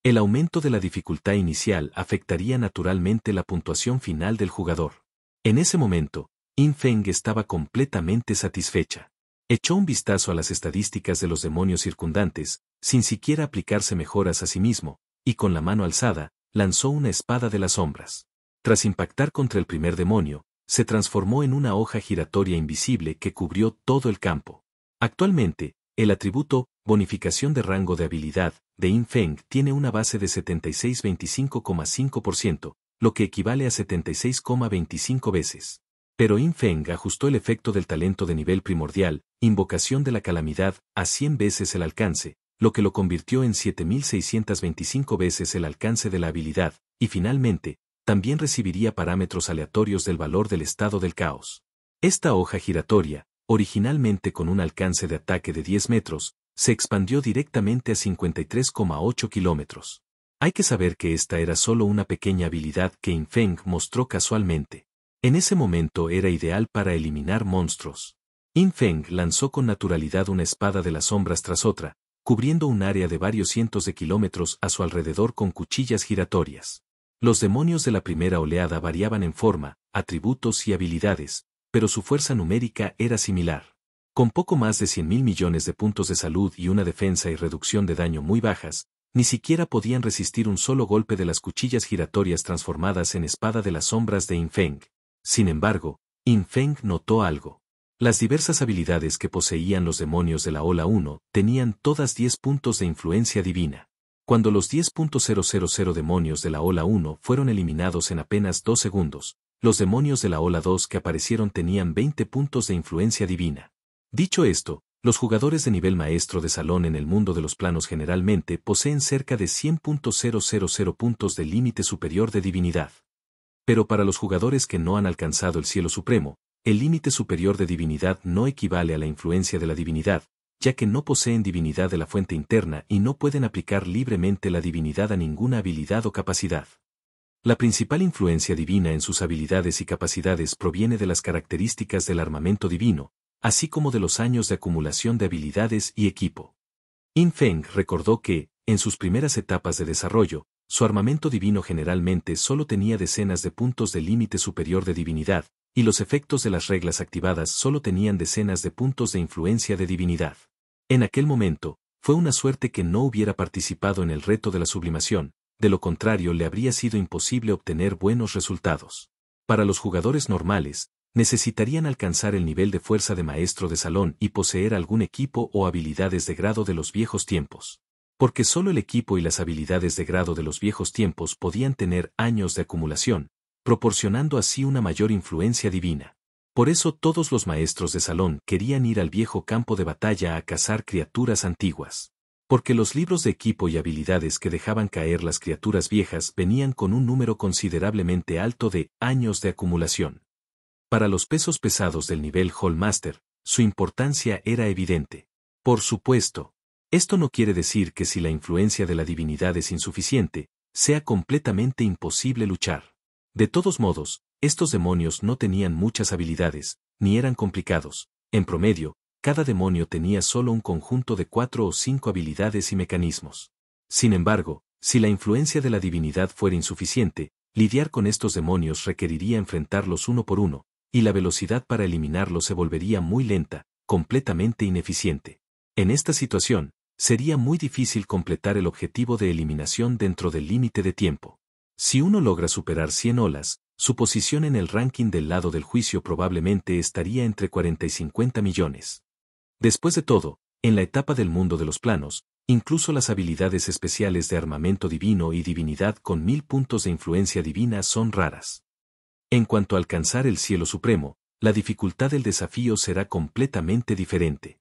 El aumento de la dificultad inicial afectaría naturalmente la puntuación final del jugador. En ese momento, Yin Feng estaba completamente satisfecha. Echó un vistazo a las estadísticas de los demonios circundantes, sin siquiera aplicarse mejoras a sí mismo, y con la mano alzada, lanzó una espada de las sombras. Tras impactar contra el primer demonio, se transformó en una hoja giratoria invisible que cubrió todo el campo. Actualmente, el atributo bonificación de rango de habilidad de Yin Feng tiene una base de 76,25%, lo que equivale a 76,25 veces. Pero Yin Feng ajustó el efecto del talento de nivel primordial, invocación de la calamidad, a 100 veces el alcance, lo que lo convirtió en 7625 veces el alcance de la habilidad, y finalmente, también recibiría parámetros aleatorios del valor del estado del caos. Esta hoja giratoria, originalmente con un alcance de ataque de 10 metros, se expandió directamente a 53,8 kilómetros. Hay que saber que esta era solo una pequeña habilidad que Yin Feng mostró casualmente. En ese momento era ideal para eliminar monstruos. Yin Feng lanzó con naturalidad una espada de las sombras tras otra, cubriendo un área de varios cientos de kilómetros a su alrededor con cuchillas giratorias. Los demonios de la primera oleada variaban en forma, atributos y habilidades, pero su fuerza numérica era similar. Con poco más de 100.000 millones de puntos de salud y una defensa y reducción de daño muy bajas, ni siquiera podían resistir un solo golpe de las cuchillas giratorias transformadas en espada de las sombras de Yin Feng. Sin embargo, Yin Feng notó algo. Las diversas habilidades que poseían los demonios de la Ola 1 tenían todas 10 puntos de influencia divina. Cuando los 10.000 demonios de la Ola 1 fueron eliminados en apenas 2 segundos, los demonios de la Ola 2 que aparecieron tenían 20 puntos de influencia divina. Dicho esto, los jugadores de nivel maestro de salón en el mundo de los planos generalmente poseen cerca de 100.000 puntos de límite superior de divinidad. Pero para los jugadores que no han alcanzado el cielo supremo, el límite superior de divinidad no equivale a la influencia de la divinidad, ya que no poseen divinidad de la fuente interna y no pueden aplicar libremente la divinidad a ninguna habilidad o capacidad. La principal influencia divina en sus habilidades y capacidades proviene de las características del armamento divino, así como de los años de acumulación de habilidades y equipo. Yin Feng recordó que, en sus primeras etapas de desarrollo, su armamento divino generalmente solo tenía decenas de puntos de límite superior de divinidad, y los efectos de las reglas activadas solo tenían decenas de puntos de influencia de divinidad. En aquel momento, fue una suerte que no hubiera participado en el reto de la sublimación, de lo contrario le habría sido imposible obtener buenos resultados. Para los jugadores normales, necesitarían alcanzar el nivel de fuerza de maestro de salón y poseer algún equipo o habilidades de grado de los viejos tiempos. Porque solo el equipo y las habilidades de grado de los viejos tiempos podían tener años de acumulación, proporcionando así una mayor influencia divina. Por eso todos los maestros de salón querían ir al viejo campo de batalla a cazar criaturas antiguas. Porque los libros de equipo y habilidades que dejaban caer las criaturas viejas venían con un número considerablemente alto de años de acumulación. Para los pesos pesados del nivel Hallmaster, su importancia era evidente. Por supuesto, esto no quiere decir que si la influencia de la divinidad es insuficiente, sea completamente imposible luchar. De todos modos, estos demonios no tenían muchas habilidades, ni eran complicados. En promedio, cada demonio tenía solo un conjunto de 4 o 5 habilidades y mecanismos. Sin embargo, si la influencia de la divinidad fuera insuficiente, lidiar con estos demonios requeriría enfrentarlos uno por uno, y la velocidad para eliminarlos se volvería muy lenta, completamente ineficiente. En esta situación, sería muy difícil completar el objetivo de eliminación dentro del límite de tiempo. Si uno logra superar 100 olas, su posición en el ranking del lado del juicio probablemente estaría entre 40 y 50 millones. Después de todo, en la etapa del mundo de los planos, incluso las habilidades especiales de armamento divino y divinidad con 1000 puntos de influencia divina son raras. En cuanto a alcanzar el cielo supremo, la dificultad del desafío será completamente diferente.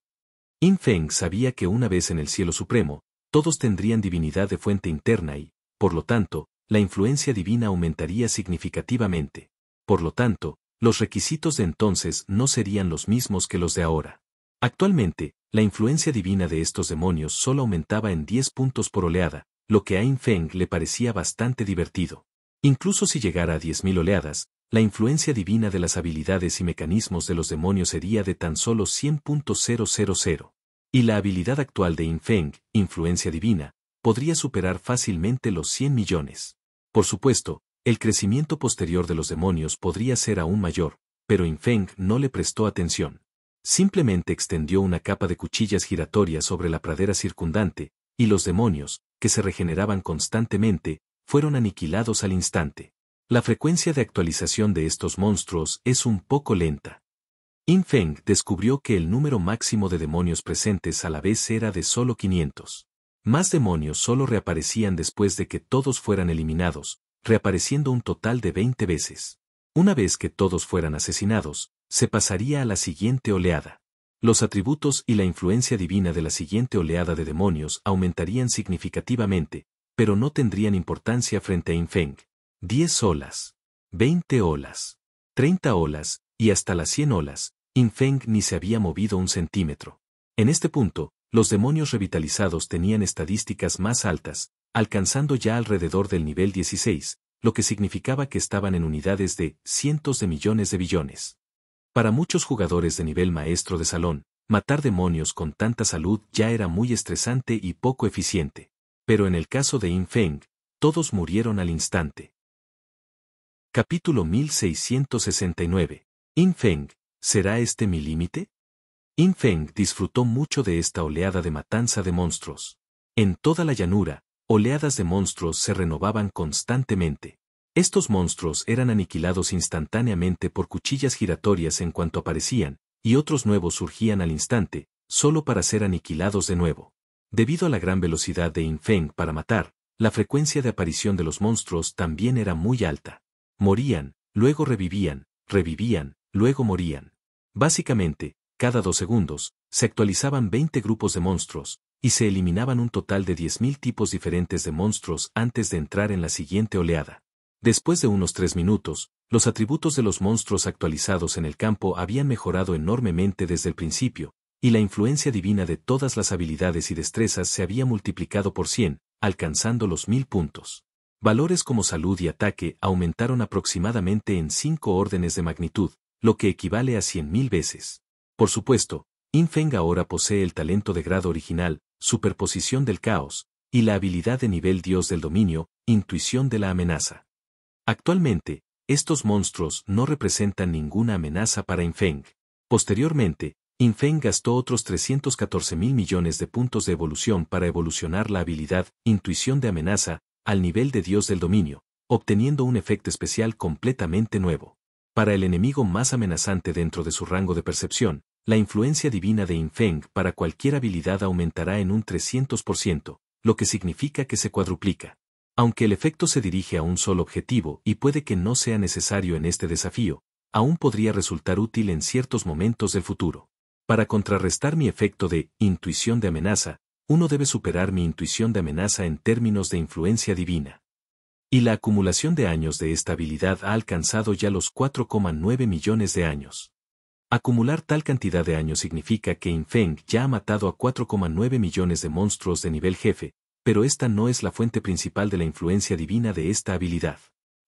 Yin Feng sabía que una vez en el cielo supremo, todos tendrían divinidad de fuente interna y, por lo tanto, la influencia divina aumentaría significativamente. Por lo tanto, los requisitos de entonces no serían los mismos que los de ahora. Actualmente, la influencia divina de estos demonios solo aumentaba en 10 puntos por oleada, lo que a Yin Feng le parecía bastante divertido. Incluso si llegara a 10.000 oleadas, la influencia divina de las habilidades y mecanismos de los demonios sería de tan solo 100.000. Y la habilidad actual de Yin Feng, influencia divina, podría superar fácilmente los 100 millones. Por supuesto, el crecimiento posterior de los demonios podría ser aún mayor, pero Yin Feng no le prestó atención. Simplemente extendió una capa de cuchillas giratorias sobre la pradera circundante, y los demonios, que se regeneraban constantemente, fueron aniquilados al instante. La frecuencia de actualización de estos monstruos es un poco lenta. Yin Feng descubrió que el número máximo de demonios presentes a la vez era de solo 500. Más demonios solo reaparecían después de que todos fueran eliminados, reapareciendo un total de 20 veces. Una vez que todos fueran asesinados, se pasaría a la siguiente oleada. Los atributos y la influencia divina de la siguiente oleada de demonios aumentarían significativamente, pero no tendrían importancia frente a Yin Feng. 10 olas, 20 olas, 30 olas, y hasta las 100 olas, Yin Feng ni se había movido un centímetro. En este punto, los demonios revitalizados tenían estadísticas más altas, alcanzando ya alrededor del nivel 16, lo que significaba que estaban en unidades de cientos de millones de billones. Para muchos jugadores de nivel maestro de salón, matar demonios con tanta salud ya era muy estresante y poco eficiente. Pero en el caso de Yin Feng, todos murieron al instante. Capítulo 1669. Yin Feng, ¿será este mi límite? Yin Feng disfrutó mucho de esta oleada de matanza de monstruos. En toda la llanura, oleadas de monstruos se renovaban constantemente. Estos monstruos eran aniquilados instantáneamente por cuchillas giratorias en cuanto aparecían, y otros nuevos surgían al instante, solo para ser aniquilados de nuevo. Debido a la gran velocidad de Yin Feng para matar, la frecuencia de aparición de los monstruos también era muy alta. Morían, luego revivían, luego morían. Básicamente, cada 2 segundos, se actualizaban 20 grupos de monstruos, y se eliminaban un total de 10.000 tipos diferentes de monstruos antes de entrar en la siguiente oleada. Después de unos 3 minutos, los atributos de los monstruos actualizados en el campo habían mejorado enormemente desde el principio, y la influencia divina de todas las habilidades y destrezas se había multiplicado por 100, alcanzando los 1000 puntos. Valores como salud y ataque aumentaron aproximadamente en 5 órdenes de magnitud, lo que equivale a 100.000 veces. Por supuesto, Yin Feng ahora posee el talento de grado original, superposición del caos, y la habilidad de nivel dios del dominio, intuición de la amenaza. Actualmente, estos monstruos no representan ninguna amenaza para Infeng. Posteriormente, Infeng gastó otros 314.000 millones de puntos de evolución para evolucionar la habilidad Intuición de amenaza al nivel de Dios del dominio, obteniendo un efecto especial completamente nuevo. Para el enemigo más amenazante dentro de su rango de percepción, la influencia divina de Infeng para cualquier habilidad aumentará en un 300%, lo que significa que se cuadruplica. Aunque el efecto se dirige a un solo objetivo y puede que no sea necesario en este desafío, aún podría resultar útil en ciertos momentos del futuro. Para contrarrestar mi efecto de intuición de amenaza, uno debe superar mi intuición de amenaza en términos de influencia divina. Y la acumulación de años de esta habilidad ha alcanzado ya los 4,9 millones de años. Acumular tal cantidad de años significa que Infeng ya ha matado a 4,9 millones de monstruos de nivel jefe, pero esta no es la fuente principal de la influencia divina de esta habilidad.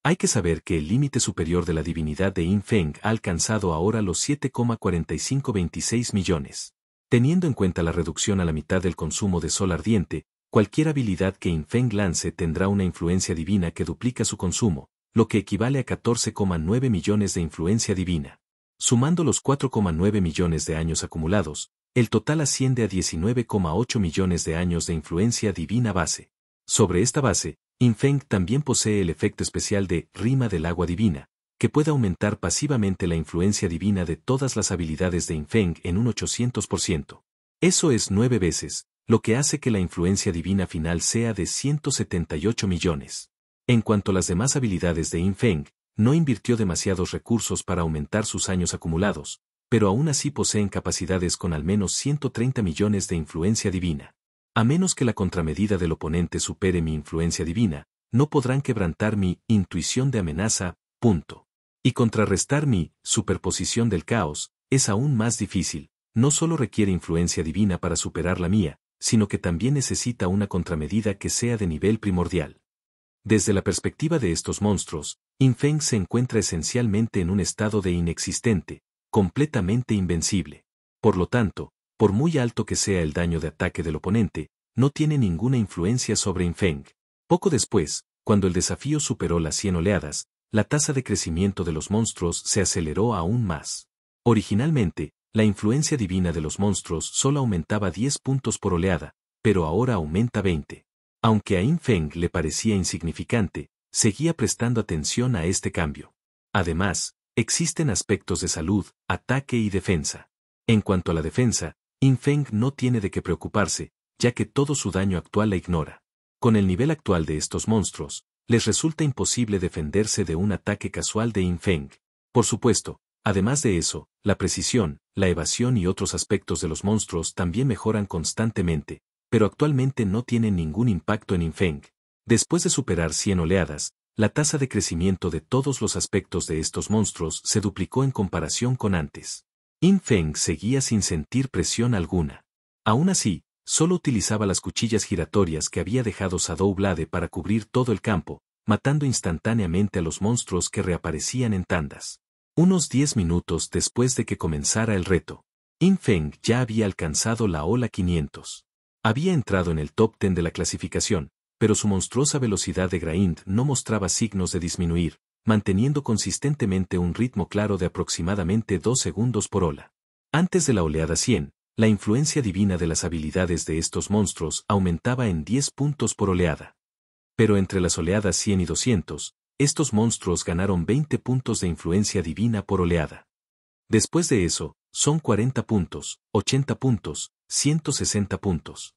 Hay que saber que el límite superior de la divinidad de Infeng ha alcanzado ahora los 7,4526 millones. Teniendo en cuenta la reducción a la mitad del consumo de sol ardiente, cualquier habilidad que Infeng lance tendrá una influencia divina que duplica su consumo, lo que equivale a 14,9 millones de influencia divina. Sumando los 4,9 millones de años acumulados, el total asciende a 19,8 millones de años de influencia divina base. Sobre esta base, Infeng también posee el efecto especial de Rima del Agua Divina, que puede aumentar pasivamente la influencia divina de todas las habilidades de Infeng en un 800%. Eso es 9 veces, lo que hace que la influencia divina final sea de 178 millones. En cuanto a las demás habilidades de Infeng, no invirtió demasiados recursos para aumentar sus años acumulados, pero aún así poseen capacidades con al menos 130 millones de influencia divina. A menos que la contramedida del oponente supere mi influencia divina, no podrán quebrantar mi intuición de amenaza, punto. Y contrarrestar mi superposición del caos es aún más difícil. No solo requiere influencia divina para superar la mía, sino que también necesita una contramedida que sea de nivel primordial. Desde la perspectiva de estos monstruos, Infeng se encuentra esencialmente en un estado de inexistente, completamente invencible. Por lo tanto, por muy alto que sea el daño de ataque del oponente, no tiene ninguna influencia sobre Infeng. Poco después, cuando el desafío superó las 100 oleadas, la tasa de crecimiento de los monstruos se aceleró aún más. Originalmente, la influencia divina de los monstruos solo aumentaba 10 puntos por oleada, pero ahora aumenta 20. Aunque a Infeng le parecía insignificante, seguía prestando atención a este cambio. Además, existen aspectos de salud, ataque y defensa. En cuanto a la defensa, Infeng no tiene de qué preocuparse, ya que todo su daño actual la ignora. Con el nivel actual de estos monstruos, les resulta imposible defenderse de un ataque casual de Infeng. Por supuesto, además de eso, la precisión, la evasión y otros aspectos de los monstruos también mejoran constantemente, pero actualmente no tienen ningún impacto en Infeng. Después de superar 100 oleadas, la tasa de crecimiento de todos los aspectos de estos monstruos se duplicó en comparación con antes. Infeng seguía sin sentir presión alguna. Aún así, solo utilizaba las cuchillas giratorias que había dejado Shadow Blade para cubrir todo el campo, matando instantáneamente a los monstruos que reaparecían en tandas. Unos 10 minutos después de que comenzara el reto, Infeng ya había alcanzado la ola 500. Había entrado en el top 10 de la clasificación, pero su monstruosa velocidad de grind no mostraba signos de disminuir, manteniendo consistentemente un ritmo claro de aproximadamente 2 segundos por ola. Antes de la oleada 100, la influencia divina de las habilidades de estos monstruos aumentaba en 10 puntos por oleada. Pero entre las oleadas 100 y 200, estos monstruos ganaron 20 puntos de influencia divina por oleada. Después de eso, son 40 puntos, 80 puntos, 160 puntos.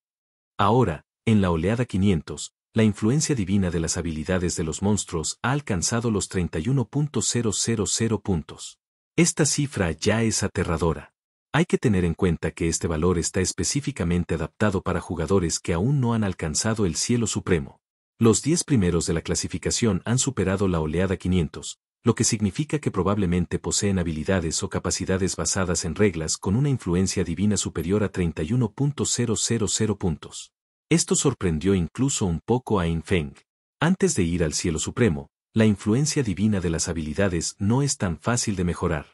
Ahora, en la oleada 500, la influencia divina de las habilidades de los monstruos ha alcanzado los 31.000 puntos. Esta cifra ya es aterradora. Hay que tener en cuenta que este valor está específicamente adaptado para jugadores que aún no han alcanzado el cielo supremo. Los 10 primeros de la clasificación han superado la oleada 500, lo que significa que probablemente poseen habilidades o capacidades basadas en reglas con una influencia divina superior a 31.000 puntos. Esto sorprendió incluso un poco a Infeng. Antes de ir al cielo supremo, la influencia divina de las habilidades no es tan fácil de mejorar.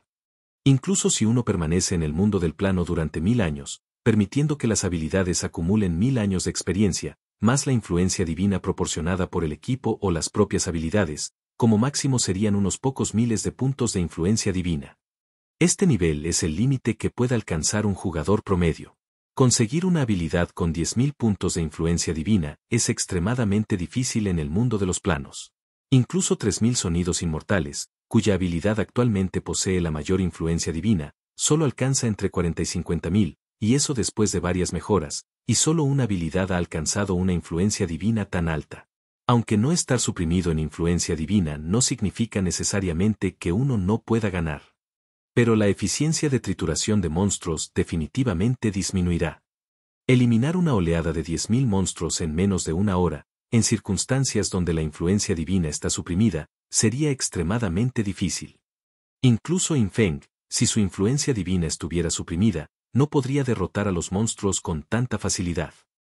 Incluso si uno permanece en el mundo del plano durante 1000 años, permitiendo que las habilidades acumulen 1000 años de experiencia, más la influencia divina proporcionada por el equipo o las propias habilidades, como máximo serían unos pocos miles de puntos de influencia divina. Este nivel es el límite que puede alcanzar un jugador promedio. Conseguir una habilidad con 10.000 puntos de influencia divina es extremadamente difícil en el mundo de los planos. Incluso 3.000 sonidos inmortales, cuya habilidad actualmente posee la mayor influencia divina, solo alcanza entre 40 y 50.000, y eso después de varias mejoras, y solo una habilidad ha alcanzado una influencia divina tan alta. Aunque no estar suprimido en influencia divina no significa necesariamente que uno no pueda ganar. Pero la eficiencia de trituración de monstruos definitivamente disminuirá. Eliminar una oleada de 10.000 monstruos en menos de una hora, en circunstancias donde la influencia divina está suprimida, sería extremadamente difícil. Incluso Yin Feng, si su influencia divina estuviera suprimida, no podría derrotar a los monstruos con tanta facilidad.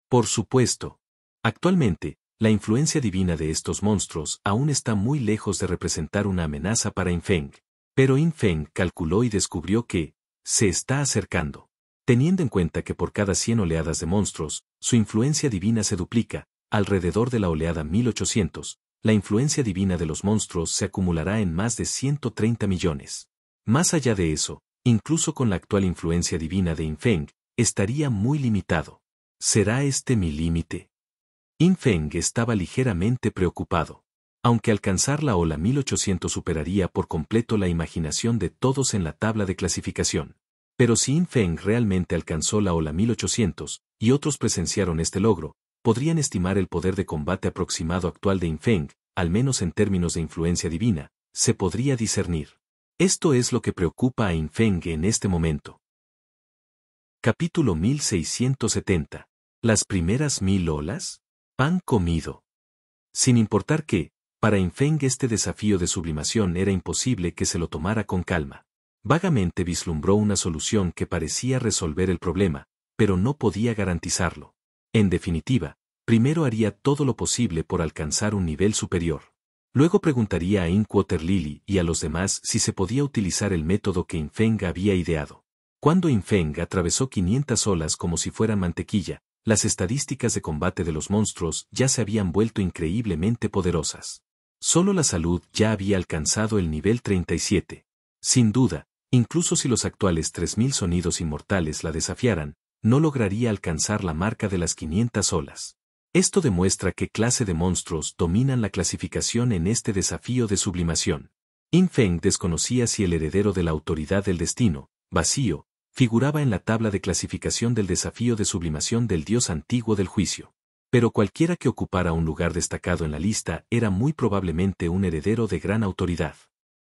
Por supuesto. Actualmente, la influencia divina de estos monstruos aún está muy lejos de representar una amenaza para Yin Feng. Pero Yin Feng calculó y descubrió que se está acercando. Teniendo en cuenta que por cada 100 oleadas de monstruos, su influencia divina se duplica, alrededor de la oleada 1800, la influencia divina de los monstruos se acumulará en más de 130 millones. Más allá de eso, incluso con la actual influencia divina de Yin Feng, estaría muy limitado. ¿Será este mi límite? Yin Feng estaba ligeramente preocupado. Aunque alcanzar la ola 1800 superaría por completo la imaginación de todos en la tabla de clasificación. Pero si Yin Feng realmente alcanzó la ola 1800, y otros presenciaron este logro, podrían estimar el poder de combate aproximado actual de Yin Feng, al menos en términos de influencia divina, se podría discernir. Esto es lo que preocupa a Yin Feng en este momento. Capítulo 1670. ¿Las primeras 1000 olas? Pan comido. Sin importar que, para Yin Feng este desafío de sublimación era imposible que se lo tomara con calma. Vagamente vislumbró una solución que parecía resolver el problema, pero no podía garantizarlo. En definitiva, primero haría todo lo posible por alcanzar un nivel superior. Luego preguntaría a Inkwater Lily y a los demás si se podía utilizar el método que Yin Feng había ideado. Cuando Yin Feng atravesó 500 olas como si fueran mantequilla, las estadísticas de combate de los monstruos ya se habían vuelto increíblemente poderosas. Solo la salud ya había alcanzado el nivel 37. Sin duda, incluso si los actuales 3000 sonidos inmortales la desafiaran, no lograría alcanzar la marca de las 500 olas. Esto demuestra qué clase de monstruos dominan la clasificación en este desafío de sublimación. Yin Feng desconocía si el heredero de la autoridad del destino, Vacío, figuraba en la tabla de clasificación del desafío de sublimación del dios antiguo del juicio. Pero cualquiera que ocupara un lugar destacado en la lista era muy probablemente un heredero de gran autoridad.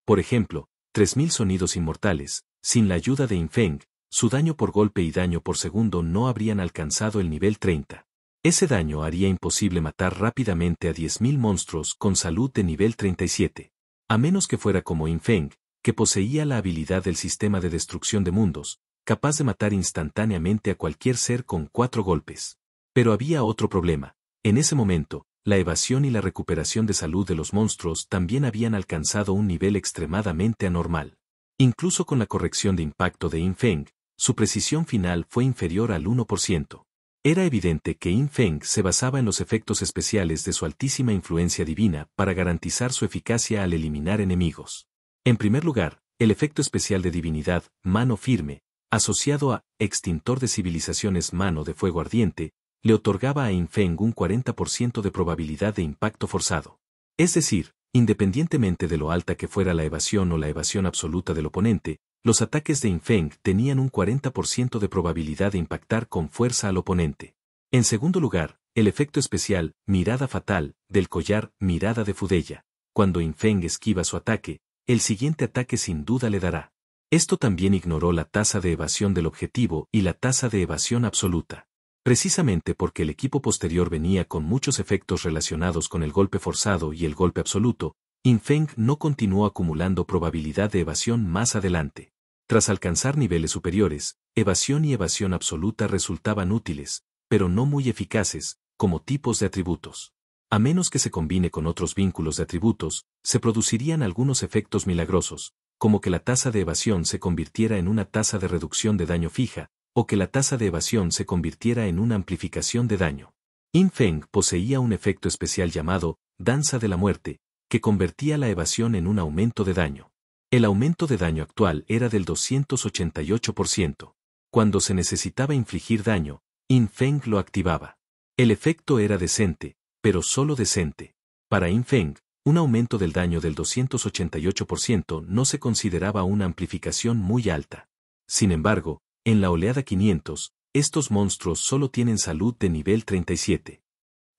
Por ejemplo, 3000 sonidos inmortales, sin la ayuda de Yin Feng, su daño por golpe y daño por segundo no habrían alcanzado el nivel 30. Ese daño haría imposible matar rápidamente a 10.000 monstruos con salud de nivel 37. A menos que fuera como Yin Feng, que poseía la habilidad del sistema de destrucción de mundos, capaz de matar instantáneamente a cualquier ser con 4 golpes. Pero había otro problema. En ese momento, la evasión y la recuperación de salud de los monstruos también habían alcanzado un nivel extremadamente anormal. Incluso con la corrección de impacto de Yin Feng, su precisión final fue inferior al 1%. Era evidente que Yin Feng se basaba en los efectos especiales de su altísima influencia divina para garantizar su eficacia al eliminar enemigos. En primer lugar, el efecto especial de divinidad, mano firme, asociado a extintor de civilizaciones mano de fuego ardiente, le otorgaba a Yin Feng un 40% de probabilidad de impacto forzado. Es decir, independientemente de lo alta que fuera la evasión o la evasión absoluta del oponente, los ataques de Yin Feng tenían un 40% de probabilidad de impactar con fuerza al oponente. En segundo lugar, el efecto especial, mirada fatal, del collar, mirada de Fudella. Cuando Yin Feng esquiva su ataque, el siguiente ataque sin duda le dará. Esto también ignoró la tasa de evasión del objetivo y la tasa de evasión absoluta. Precisamente porque el equipo posterior venía con muchos efectos relacionados con el golpe forzado y el golpe absoluto, Yin Feng no continuó acumulando probabilidad de evasión más adelante. Tras alcanzar niveles superiores, evasión y evasión absoluta resultaban útiles, pero no muy eficaces, como tipos de atributos. A menos que se combine con otros vínculos de atributos, se producirían algunos efectos milagrosos, como que la tasa de evasión se convirtiera en una tasa de reducción de daño fija, o que la tasa de evasión se convirtiera en una amplificación de daño. Yin Feng poseía un efecto especial llamado Danza de la Muerte, que convertía la evasión en un aumento de daño. El aumento de daño actual era del 288%. Cuando se necesitaba infligir daño, Yin Feng lo activaba. El efecto era decente, pero solo decente. Para Yin Feng, un aumento del daño del 288% no se consideraba una amplificación muy alta. Sin embargo, en la oleada 500, estos monstruos solo tienen salud de nivel 37.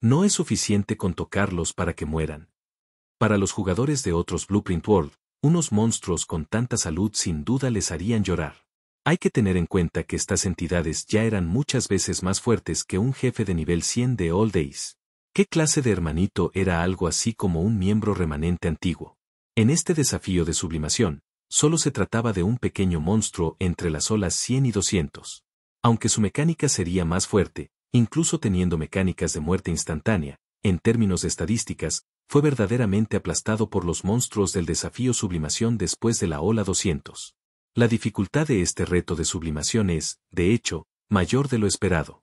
No es suficiente con tocarlos para que mueran. Para los jugadores de otros Blueprint World, unos monstruos con tanta salud sin duda les harían llorar. Hay que tener en cuenta que estas entidades ya eran muchas veces más fuertes que un jefe de nivel 100 de All Days. ¿Qué clase de hermanito era algo así como un miembro remanente antiguo? En este desafío de sublimación, solo se trataba de un pequeño monstruo entre las olas 100 y 200. Aunque su mecánica sería más fuerte, incluso teniendo mecánicas de muerte instantánea, en términos de estadísticas, fue verdaderamente aplastado por los monstruos del desafío sublimación después de la ola 200. La dificultad de este reto de sublimación es, de hecho, mayor de lo esperado.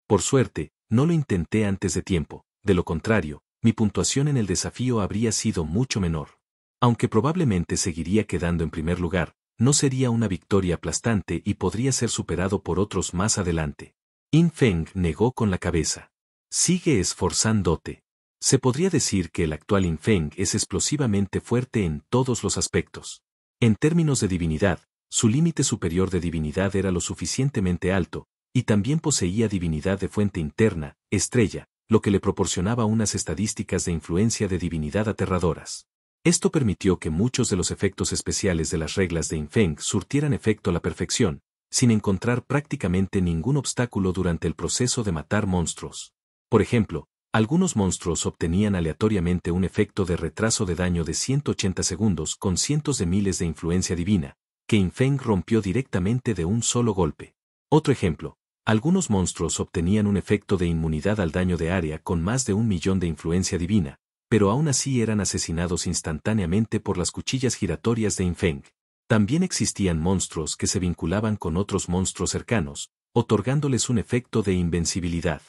Por suerte, no lo intenté antes de tiempo, de lo contrario, mi puntuación en el desafío habría sido mucho menor. Aunque probablemente seguiría quedando en primer lugar, no sería una victoria aplastante y podría ser superado por otros más adelante. Yin Feng negó con la cabeza. Sigue esforzándote. Se podría decir que el actual Yin Feng es explosivamente fuerte en todos los aspectos. En términos de divinidad, su límite superior de divinidad era lo suficientemente alto, y también poseía divinidad de fuente interna, estrella, lo que le proporcionaba unas estadísticas de influencia de divinidad aterradoras. Esto permitió que muchos de los efectos especiales de las reglas de Yin Feng surtieran efecto a la perfección, sin encontrar prácticamente ningún obstáculo durante el proceso de matar monstruos. Por ejemplo, algunos monstruos obtenían aleatoriamente un efecto de retraso de daño de 180 segundos con cientos de miles de influencia divina, que Yin Feng rompió directamente de un solo golpe. Otro ejemplo, algunos monstruos obtenían un efecto de inmunidad al daño de área con más de 1.000.000 de influencia divina, pero aún así eran asesinados instantáneamente por las cuchillas giratorias de Yin Feng. También existían monstruos que se vinculaban con otros monstruos cercanos, otorgándoles un efecto de invencibilidad.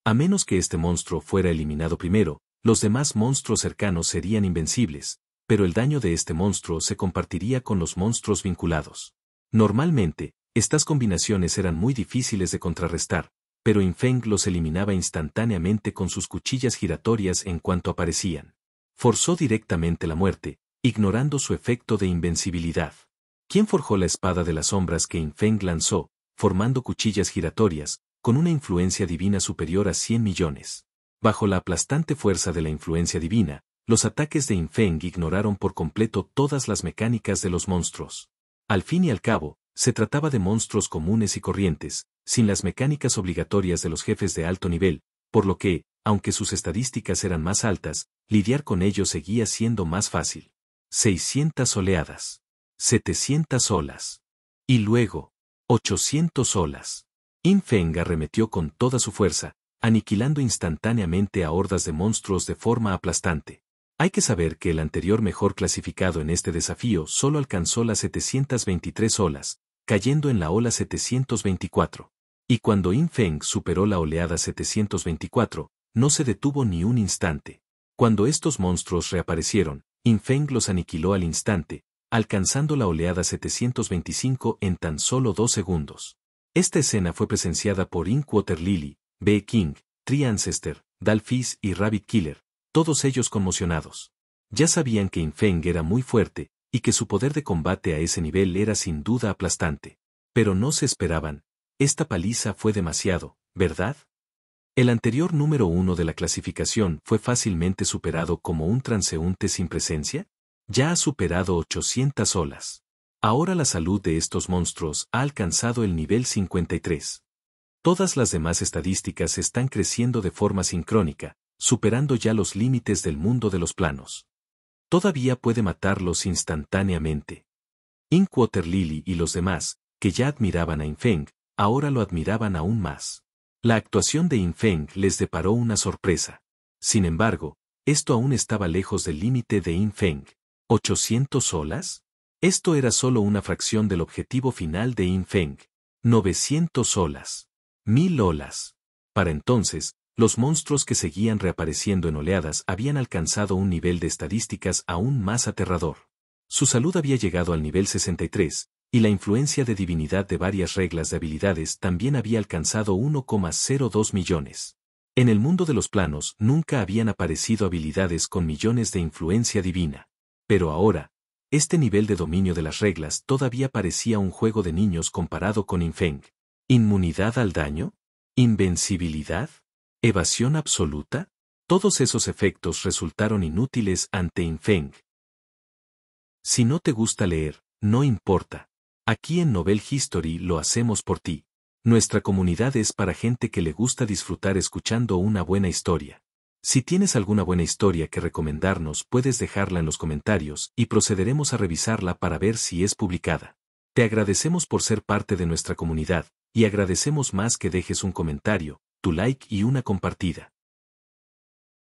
A menos que este monstruo fuera eliminado primero, los demás monstruos cercanos serían invencibles, pero el daño de este monstruo se compartiría con los monstruos vinculados. Normalmente, estas combinaciones eran muy difíciles de contrarrestar, pero Yin Feng los eliminaba instantáneamente con sus cuchillas giratorias en cuanto aparecían. Forzó directamente la muerte, ignorando su efecto de invencibilidad. ¿Quién forjó la espada de las sombras que Yin Feng lanzó, formando cuchillas giratorias, con una influencia divina superior a 100 millones? Bajo la aplastante fuerza de la influencia divina, los ataques de Yin Feng ignoraron por completo todas las mecánicas de los monstruos. Al fin y al cabo, se trataba de monstruos comunes y corrientes, sin las mecánicas obligatorias de los jefes de alto nivel, por lo que, aunque sus estadísticas eran más altas, lidiar con ellos seguía siendo más fácil. 600 oleadas. 700 olas. Y luego, 800 olas. Yin Feng arremetió con toda su fuerza, aniquilando instantáneamente a hordas de monstruos de forma aplastante. Hay que saber que el anterior mejor clasificado en este desafío solo alcanzó las 723 olas, cayendo en la ola 724. Y cuando Yin Feng superó la oleada 724, no se detuvo ni un instante. Cuando estos monstruos reaparecieron, Yin Feng los aniquiló al instante, alcanzando la oleada 725 en tan solo 2 segundos. Esta escena fue presenciada por Inkwater Lily, B. King, Tree Ancestor, Dalfis y Rabbit Killer, todos ellos conmocionados. Ya sabían que Yin Feng era muy fuerte, y que su poder de combate a ese nivel era sin duda aplastante. Pero no se esperaban. Esta paliza fue demasiado, ¿verdad? El anterior número 1 de la clasificación fue fácilmente superado como un transeúnte sin presencia. Ya ha superado 800 olas. Ahora la salud de estos monstruos ha alcanzado el nivel 53. Todas las demás estadísticas están creciendo de forma sincrónica, superando ya los límites del mundo de los planos. Todavía puede matarlos instantáneamente. Inkwater Lily y los demás, que ya admiraban a Yin Feng, ahora lo admiraban aún más. La actuación de Yin Feng les deparó una sorpresa. Sin embargo, esto aún estaba lejos del límite de Yin Feng. ¿800 olas? Esto era solo una fracción del objetivo final de Yin Feng. 900 olas. 1000 olas. Para entonces, Los monstruos que seguían reapareciendo en oleadas habían alcanzado un nivel de estadísticas aún más aterrador. Su salud había llegado al nivel 63, y la influencia de divinidad de varias reglas de habilidades también había alcanzado 1,02 millones. En el mundo de los planos nunca habían aparecido habilidades con millones de influencia divina. Pero ahora, este nivel de dominio de las reglas todavía parecía un juego de niños comparado con Infeng. ¿Inmunidad al daño? ¿Invencibilidad? ¿Evasión absoluta? Todos esos efectos resultaron inútiles ante Infeng. Si no te gusta leer, no importa. Aquí en Novel History lo hacemos por ti. Nuestra comunidad es para gente que le gusta disfrutar escuchando una buena historia. Si tienes alguna buena historia que recomendarnos, puedes dejarla en los comentarios y procederemos a revisarla para ver si es publicada. Te agradecemos por ser parte de nuestra comunidad, y agradecemos más que dejes un comentario, tu like y una compartida.